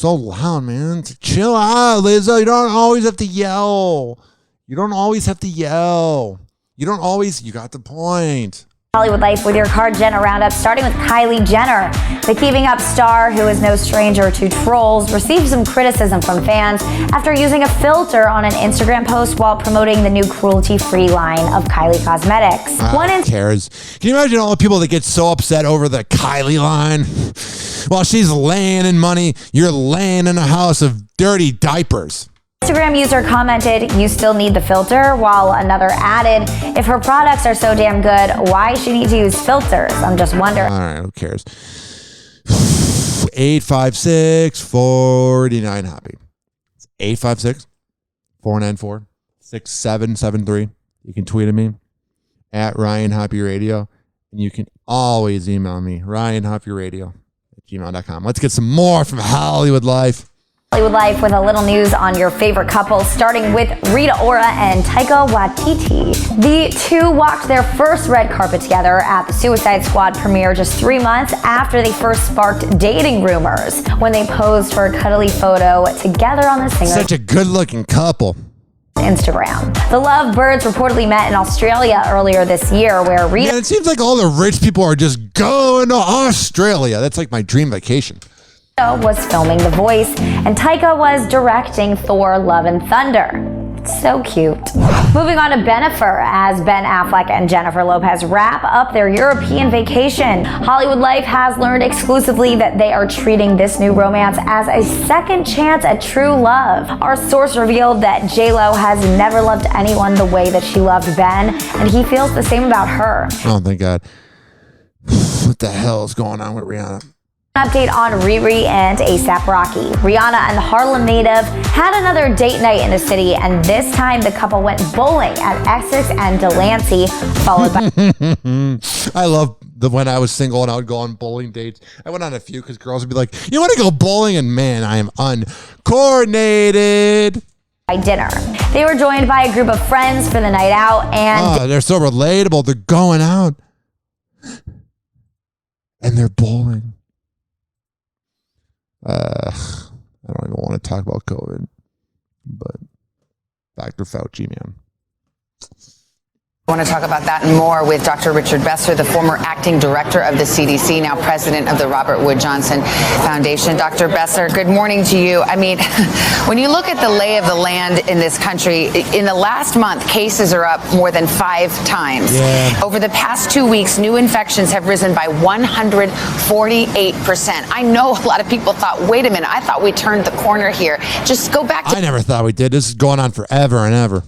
loud, man. Chill out, Lizzo. You don't always have to yell. You got the point. Hollywood Life with your Card Jenner Roundup, starting with Kylie Jenner. The Keeping Up star, who is no stranger to trolls, received some criticism from fans after using a filter on an Instagram post while promoting the new cruelty-free line of Kylie Cosmetics. Who cares? Can you imagine all the people that get so upset over the Kylie line? While she's laying in money, you're laying in a house of dirty diapers. Instagram user commented, "You still need the filter," while another added, "If her products are so damn good, why she need to use filters? I'm just wondering." All right, who cares? 856-49-HOPPY. It's 856-494-6773. You can tweet at me at Ryan Hoppe Radio, and you can always email me, ryanhopperadio@gmail.com. Let's get some more from Hollywood Life. Hollywood Life with a little news on your favorite couple, starting with Rita Ora and Taika Waititi. The two walked their first red carpet together at the Suicide Squad premiere just 3 months after they first sparked dating rumors when they posed for a cuddly photo together on the singer's Such a good-looking couple. Instagram. The Lovebirds reportedly met in Australia earlier this year, where Rita... Yeah, it seems like all the rich people are just going to Australia. That's like my dream vacation. Was filming The Voice, and Taika was directing Thor: Love and Thunder. So cute. Moving on to Bennifer, as Ben Affleck and Jennifer Lopez wrap up their European vacation. Hollywood Life has learned exclusively that they are treating this new romance as a second chance at true love. Our source revealed that J-Lo has never loved anyone the way that she loved Ben, and he feels the same about her. Oh, thank God. What the hell is going on with Rihanna? Update on Riri and A$AP Rocky. Rihanna and the Harlem native had another date night in the city, and this time the couple went bowling at Essex and Delancey, followed by... I love when I was single and I would go on bowling dates. I went on a few because girls would be like, you want to go bowling? And man, I am uncoordinated. By dinner. They were joined by a group of friends for the night out, and... they're so relatable. They're going out. And they're bowling. I don't even want to talk about COVID, but Dr. Fauci, man. I want to talk about that and more with Dr. Richard Besser, the former acting director of the CDC, now president of the Robert Wood Johnson Foundation. Dr. Besser, good morning to you. I mean, when you look at the lay of the land in this country, in the last month, cases are up more than 5 times. Yeah. Over the past 2 weeks, new infections have risen by 148%. I know a lot of people thought, wait a minute, I thought we turned the corner here. Just go back to... I never thought we did. This is going on forever and ever.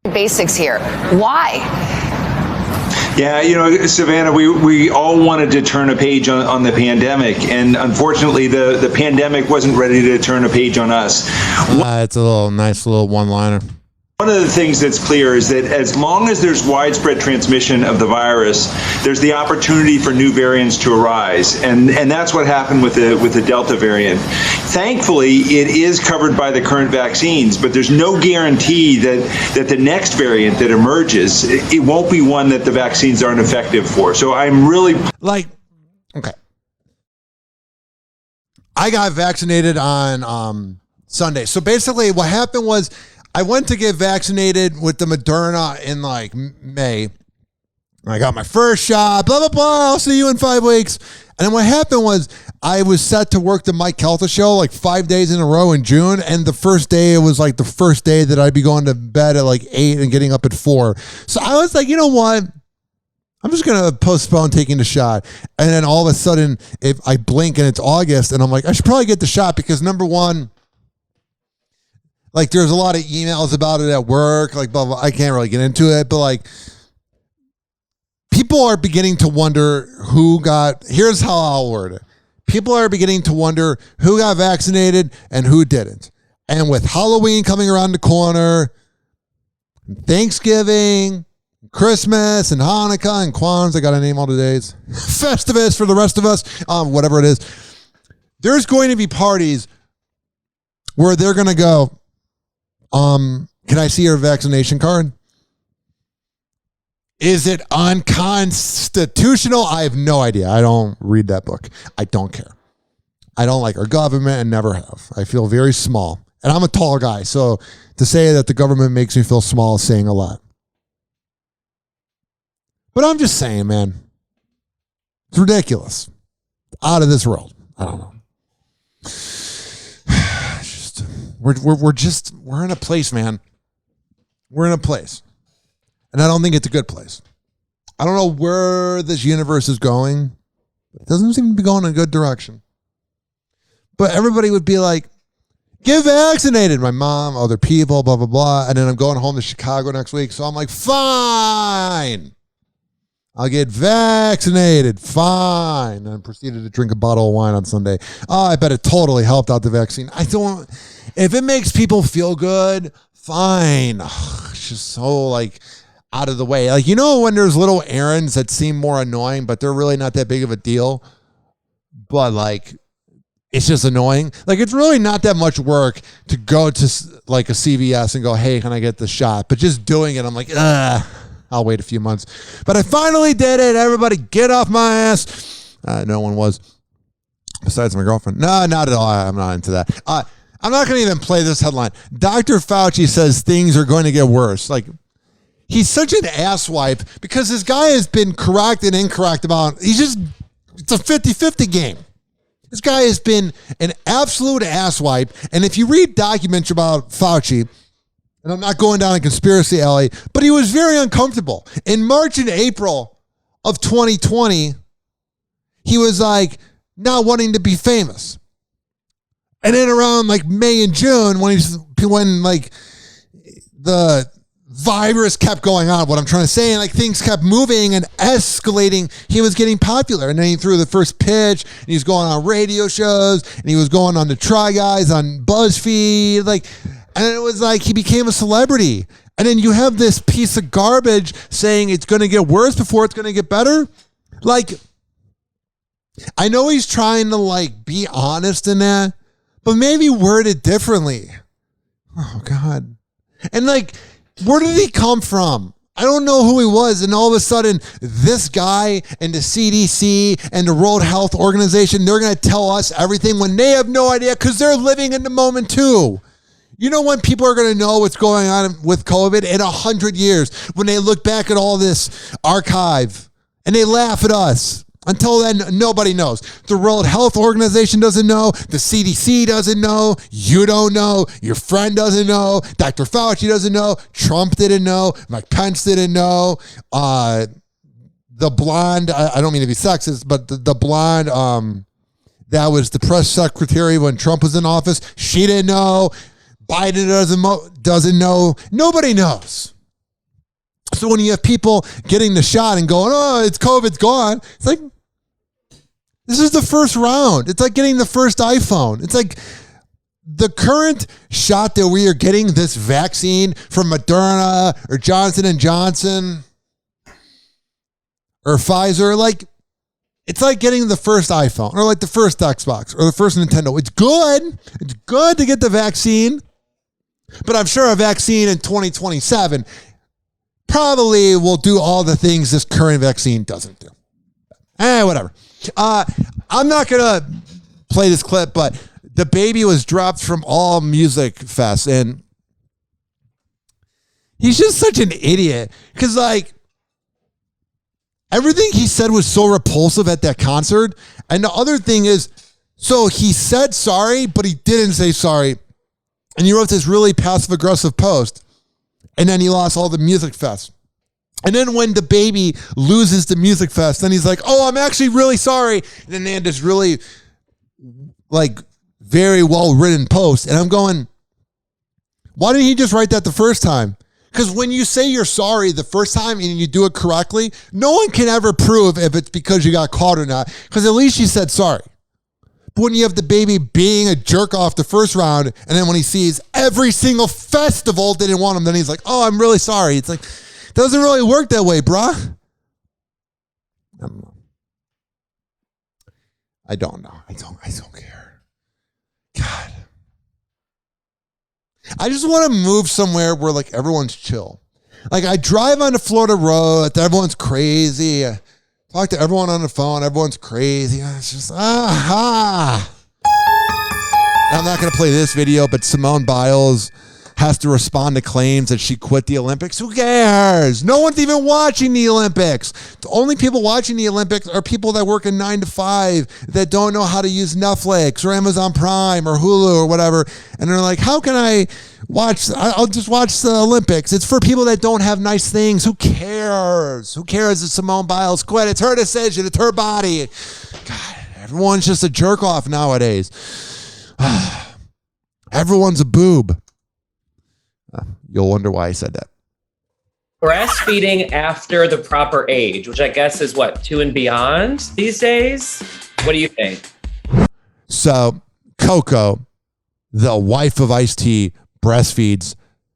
Basics here. Why? Yeah, you know, Savannah, we all wanted to turn a page on the pandemic, and unfortunately the pandemic wasn't ready to turn a page on us. It's a nice little one-liner. One of the things that's clear is that as long as there's widespread transmission of the virus, there's the opportunity for new variants to arise, and that's what happened with the Delta variant. Thankfully, it is covered by the current vaccines, but there's no guarantee that the next variant that emerges, it won't be one that the vaccines aren't effective for. So I'm really okay. I got vaccinated on Sunday. So basically, what happened was, I went to get vaccinated with the Moderna in May. I got my first shot, blah, blah, blah. I'll see you in 5 weeks. And then what happened was I was set to work the Mike Kelta show 5 days in a row in June. And the first day, it was the first day that I'd be going to bed at 8 and getting up at 4. So I was like, you know what? I'm just going to postpone taking the shot. And then all of a sudden, if I blink and it's August, and I'm like, I should probably get the shot because number one, there's a lot of emails about it at work, blah, blah. I can't really get into it, but people are beginning to wonder here's how I'll word it. People are beginning to wonder who got vaccinated and who didn't. And with Halloween coming around the corner, Thanksgiving, Christmas, and Hanukkah, and Kwanzaa, I got to name all the days. Festivus for the rest of us, whatever it is. There's going to be parties where they're going to go, can I see your vaccination card? Is it unconstitutional? I have no idea. I don't read that book. I don't care. I don't like our government and never have. I feel very small. And I'm a tall guy, so to say that the government makes me feel small is saying a lot. But I'm just saying, man, it's ridiculous. Out of this world. I don't know. We're in a place, man. We're in a place. And I don't think it's a good place. I don't know where this universe is going. It doesn't seem to be going in a good direction. But everybody would be like, get vaccinated. My mom, other people, blah, blah, blah. And then I'm going home to Chicago next week. So I'm like, fine. I'll get vaccinated. Fine. And I proceeded to drink a bottle of wine on Sunday. Oh, I bet it totally helped out the vaccine. If it makes people feel good, fine. It's just so out of the way. When there's little errands that seem more annoying, but they're really not that big of a deal. But it's just annoying. It's really not that much work to go to a CVS and go, hey, can I get the shot? But just doing it, I'm like, I'll wait a few months. But I finally did it. Everybody get off my ass. No one was. Besides my girlfriend. No, not at all. I'm not into that. I'm not going to even play this headline. Dr. Fauci says things are going to get worse. He's such an asswipe because this guy has been correct and incorrect about, it's a 50-50 game. This guy has been an absolute asswipe. And if you read documents about Fauci, And I'm not going down a conspiracy alley, but he was very uncomfortable. In March and April of 2020, he was like not wanting to be famous. And then around like May and June, when like the virus kept going on, what I'm trying to say, and like things kept moving and escalating, he was getting popular. And then he threw the first pitch, and he was going on radio shows, and he was going on the Try Guys on BuzzFeed, and it was like he became a celebrity. And then you have this piece of garbage saying it's going to get worse before it's going to get better. Like, I know he's trying to like be honest in that, but maybe word it differently. Oh God. And like, where did he come from? I don't know who he was. And all of a sudden, this guy and the CDC and the World Health Organization, they're going to tell us everything when they have no idea because they're living in the moment too. You know when people are going to know what's going on with COVID? In 100 years, when they look back at all this archive and they laugh at us. Until then, nobody knows. The World Health Organization doesn't know. The CDC doesn't know. You don't know. Your friend doesn't know. Dr. Fauci doesn't know. Trump didn't know. Mike Pence didn't know. The blonde, I don't mean to be sexist, but the blonde that was the press secretary when Trump was in office, she didn't know. Biden doesn't know. Nobody knows. So when you have people getting the shot and going, oh, it's COVID's gone, it's like, this is the first round. It's like getting the first iPhone. It's like the current shot that we are getting, this vaccine from Moderna or Johnson & Johnson or Pfizer, like, it's like getting the first iPhone or like the first Xbox or the first Nintendo. It's good. It's good to get the vaccine. But I'm sure a vaccine in 2027 probably will do all the things this current vaccine doesn't do. Whatever. I'm not going to play this clip, but the baby was dropped from all music fests, and he's just such an idiot because, like, everything he said was so repulsive at that concert. And the other thing is, so he said sorry, but he didn't say sorry. And he wrote this really passive-aggressive post. And then he lost all the music fests. And then when the baby loses the music fest, then he's like, oh, I'm actually really sorry. And then they had this really, like, very well-written post. And I'm going, why didn't he just write that the first time? Because when you say you're sorry the first time and you do it correctly, no one can ever prove if it's because you got caught or not. Because at least you said sorry. But when you have the baby being a jerk off the first round, and then when he sees every single festival didn't want him, then he's like, oh, I'm really sorry. It's like, doesn't really work that way, bruh. I don't know. I don't care. God. I just want to move somewhere where like everyone's chill. Like I drive on the Florida road, everyone's crazy. Talk to everyone on the phone, everyone's crazy. It's just, I'm not going to play this video, but Simone Biles has to respond to claims that she quit the Olympics. Who cares? No one's even watching the Olympics. The only people watching the Olympics are people that work a 9 to 5 that don't know how to use Netflix or Amazon Prime or Hulu or whatever. And they're like, how can I watch? I'll just watch the Olympics. It's for people that don't have nice things. Who cares? Who cares if Simone Biles quit? It's her decision. It's her body. God, everyone's just a jerk off nowadays. Everyone's a boob. You'll wonder why I said that. Breastfeeding after the proper age, which I guess is what, 2 and beyond these days? What do you think? So Coco, the wife of Ice-T, breastfeeds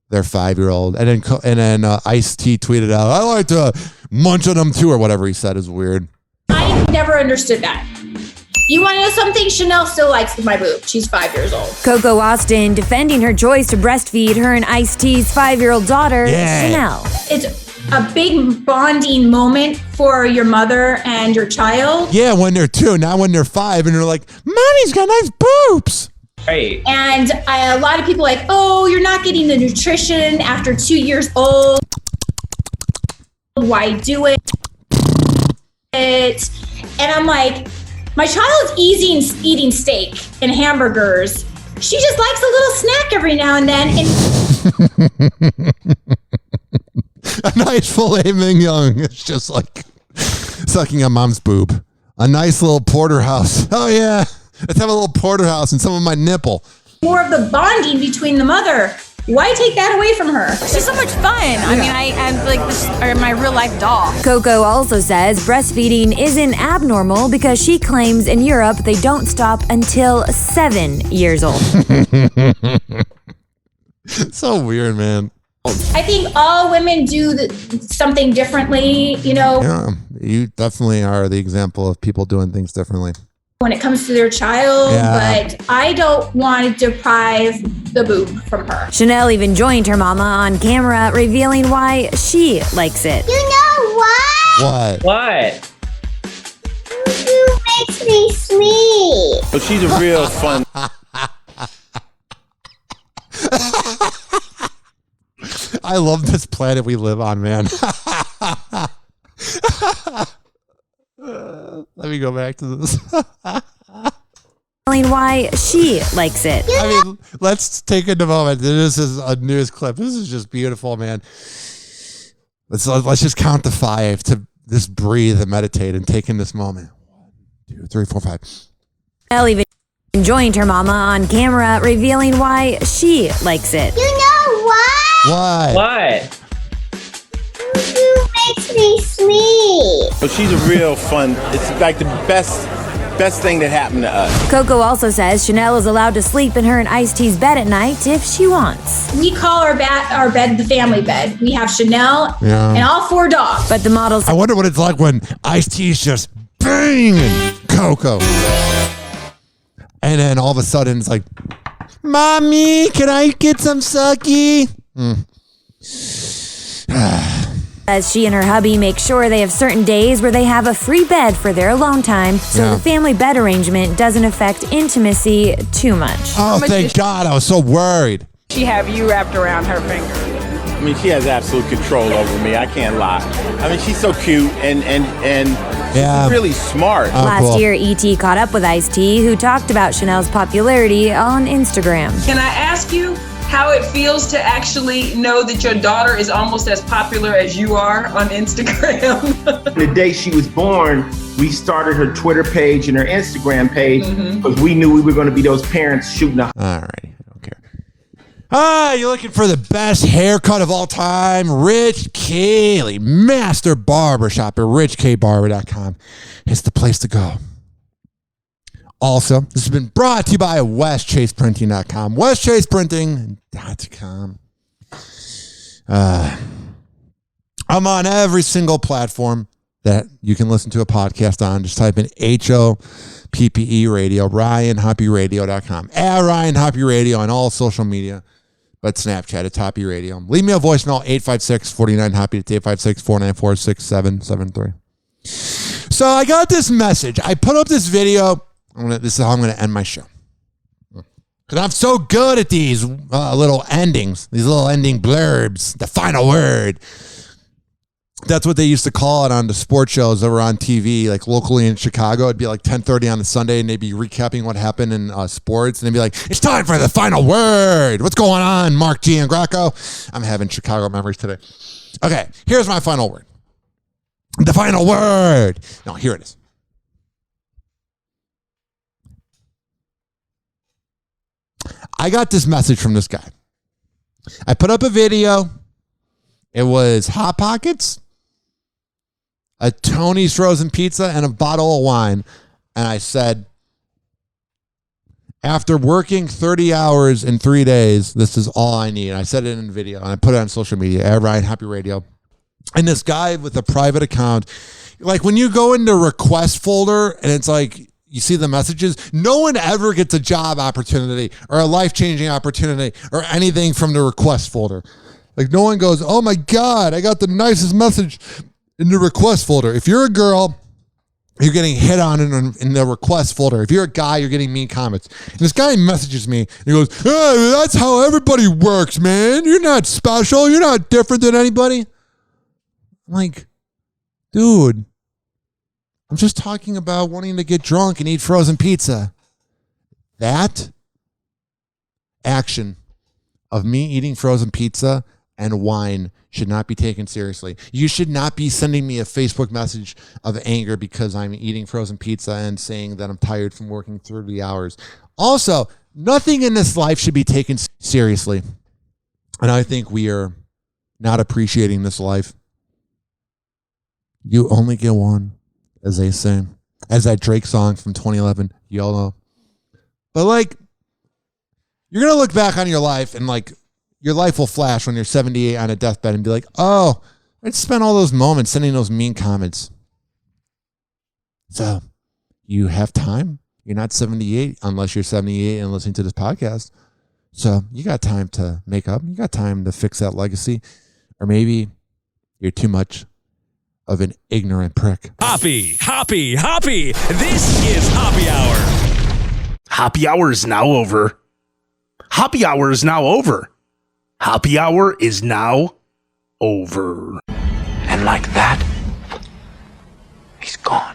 their 5-year-old. And then Ice-T tweeted out, I like to munch on them too, or whatever he said is weird. I never understood that. You want to know something? Chanel still likes my boob. She's 5 years old. Coco Austin defending her choice to breastfeed her and Ice-T's 5-year-old daughter, Chanel. It's a big bonding moment for your mother and your child. Yeah, when they're 2, not when they're 5, and they're like, Mommy's got nice boobs. Right. And a lot of people are like, oh, you're not getting the nutrition after 2 years old. Why do it? And I'm like, my child's eating steak and hamburgers. She just likes a little snack every now and then. And A nice filet mignon. It's just like sucking a mom's boob. A nice little porterhouse. Oh, yeah. Let's have a little porterhouse and some of my nipple. More of the bonding between the mother. Why take that away from her? She's so much fun. I mean, I'm like my real life doll. Coco also says breastfeeding isn't abnormal because she claims in Europe they don't stop until 7 years old. So weird, man. I think all women do something differently, you know. Yeah, you definitely are the example of people doing things differently. When it comes to their child, Yeah. but I don't want to deprive the boob from her. Chanel even joined her mama on camera, revealing why she likes it. You know what? What? You makes me sweet. But she's a real fun. I love this planet we live on, man. Let me go back to this. Why she likes it. I mean, let's take a moment. This is a news clip. This is just beautiful, man. Let's just count to 5 to just breathe and meditate and take in this moment. 1, 2, 3, 4, 5. Chanel even joined her mama on camera, revealing why she likes it. You know what? What? You makes me sweet. But she's a real fun. It's like the best thing that happened to us. Coco also says Chanel is allowed to sleep in her and Ice-T's bed at night if she wants. We call our bed the family bed. We have Chanel and all 4 dogs. But the models. I wonder what it's like when Ice-T's just banging Coco. And then all of a sudden it's like, Mommy, can I get some sucky? As she and her hubby make sure they have certain days where they have a free bed for their alone time, so the family bed arrangement doesn't affect intimacy too much. Oh, thank God. I was so worried. She have you wrapped around her finger. I mean, she has absolute control over me. I can't lie. I mean, she's so cute and she's really smart. Last year, E.T. caught up with Ice-T, who talked about Chanel's popularity on Instagram. Can I ask you how it feels to actually know that your daughter is almost as popular as you are on Instagram? The day she was born, we started her Twitter page and her Instagram page because we knew we were going to be those parents shooting a... All right. You're looking for the best haircut of all time? Rich Cayley, master barbershop at richkbarber.com. It's the place to go. Also, this has been brought to you by westchaseprinting.com. westchaseprinting.com. I'm on every single platform that you can listen to a podcast on. Just type in HOPPE radio, RyanHoppyRadio.com. At Ryan Hoppy Radio on all social media. But Snapchat at Hoppy Radio. Leave me a voicemail, 856-49-HOPPY. It's 856-494-6773. So I got this message. I put up this video. This is how I'm going to end my show. Because I'm so good at these little endings, these little ending blurbs, the final word. That's what they used to call it on the sports shows that were on TV, like locally in Chicago. It'd be like 10:30 on a Sunday, and they'd be recapping what happened in sports. And they'd be like, it's time for the final word. What's going on, Mark G. and Greco? I'm having Chicago memories today. Okay, here's my final word. The final word. No, here it is. I got this message from this guy. I put up a video. It was Hot Pockets, a Tony's frozen pizza, and a bottle of wine. And I said, after working 30 hours in 3 days, this is all I need. And I said it in a video, and I put it on social media, at Ryan Happy Radio. And this guy with a private account, like when you go into request folder and it's like, you see the messages, no one ever gets a job opportunity or a life-changing opportunity or anything from the request folder. Like no one goes, oh my God, I got the nicest message in the request folder. If you're a girl, you're getting hit on in the request folder. If you're a guy, you're getting mean comments. And this guy messages me. And he goes, hey, that's how everybody works, man. You're not special. You're not different than anybody. I'm like, dude, I'm just talking about wanting to get drunk and eat frozen pizza. That action of me eating frozen pizza and wine should not be taken seriously. You should not be sending me a Facebook message of anger because I'm eating frozen pizza and saying that I'm tired from working 30 hours. Also, nothing in this life should be taken seriously. And I think we are not appreciating this life. You only get one, as they say. As that Drake song from 2011, you all know. But like, you're going to look back on your life and like, your life will flash when you're 78 on a deathbed and be like, oh, I spent all those moments sending those mean comments. So you have time. You're not 78 unless you're 78 and listening to this podcast. So you got time to make up. You got time to fix that legacy. Or maybe you're too much of an ignorant prick. Hoppy. This is Hoppy Hour. Hoppy Hour is now over. Hoppy Hour is now over. Hoppy Hour is now over. And like that, he's gone.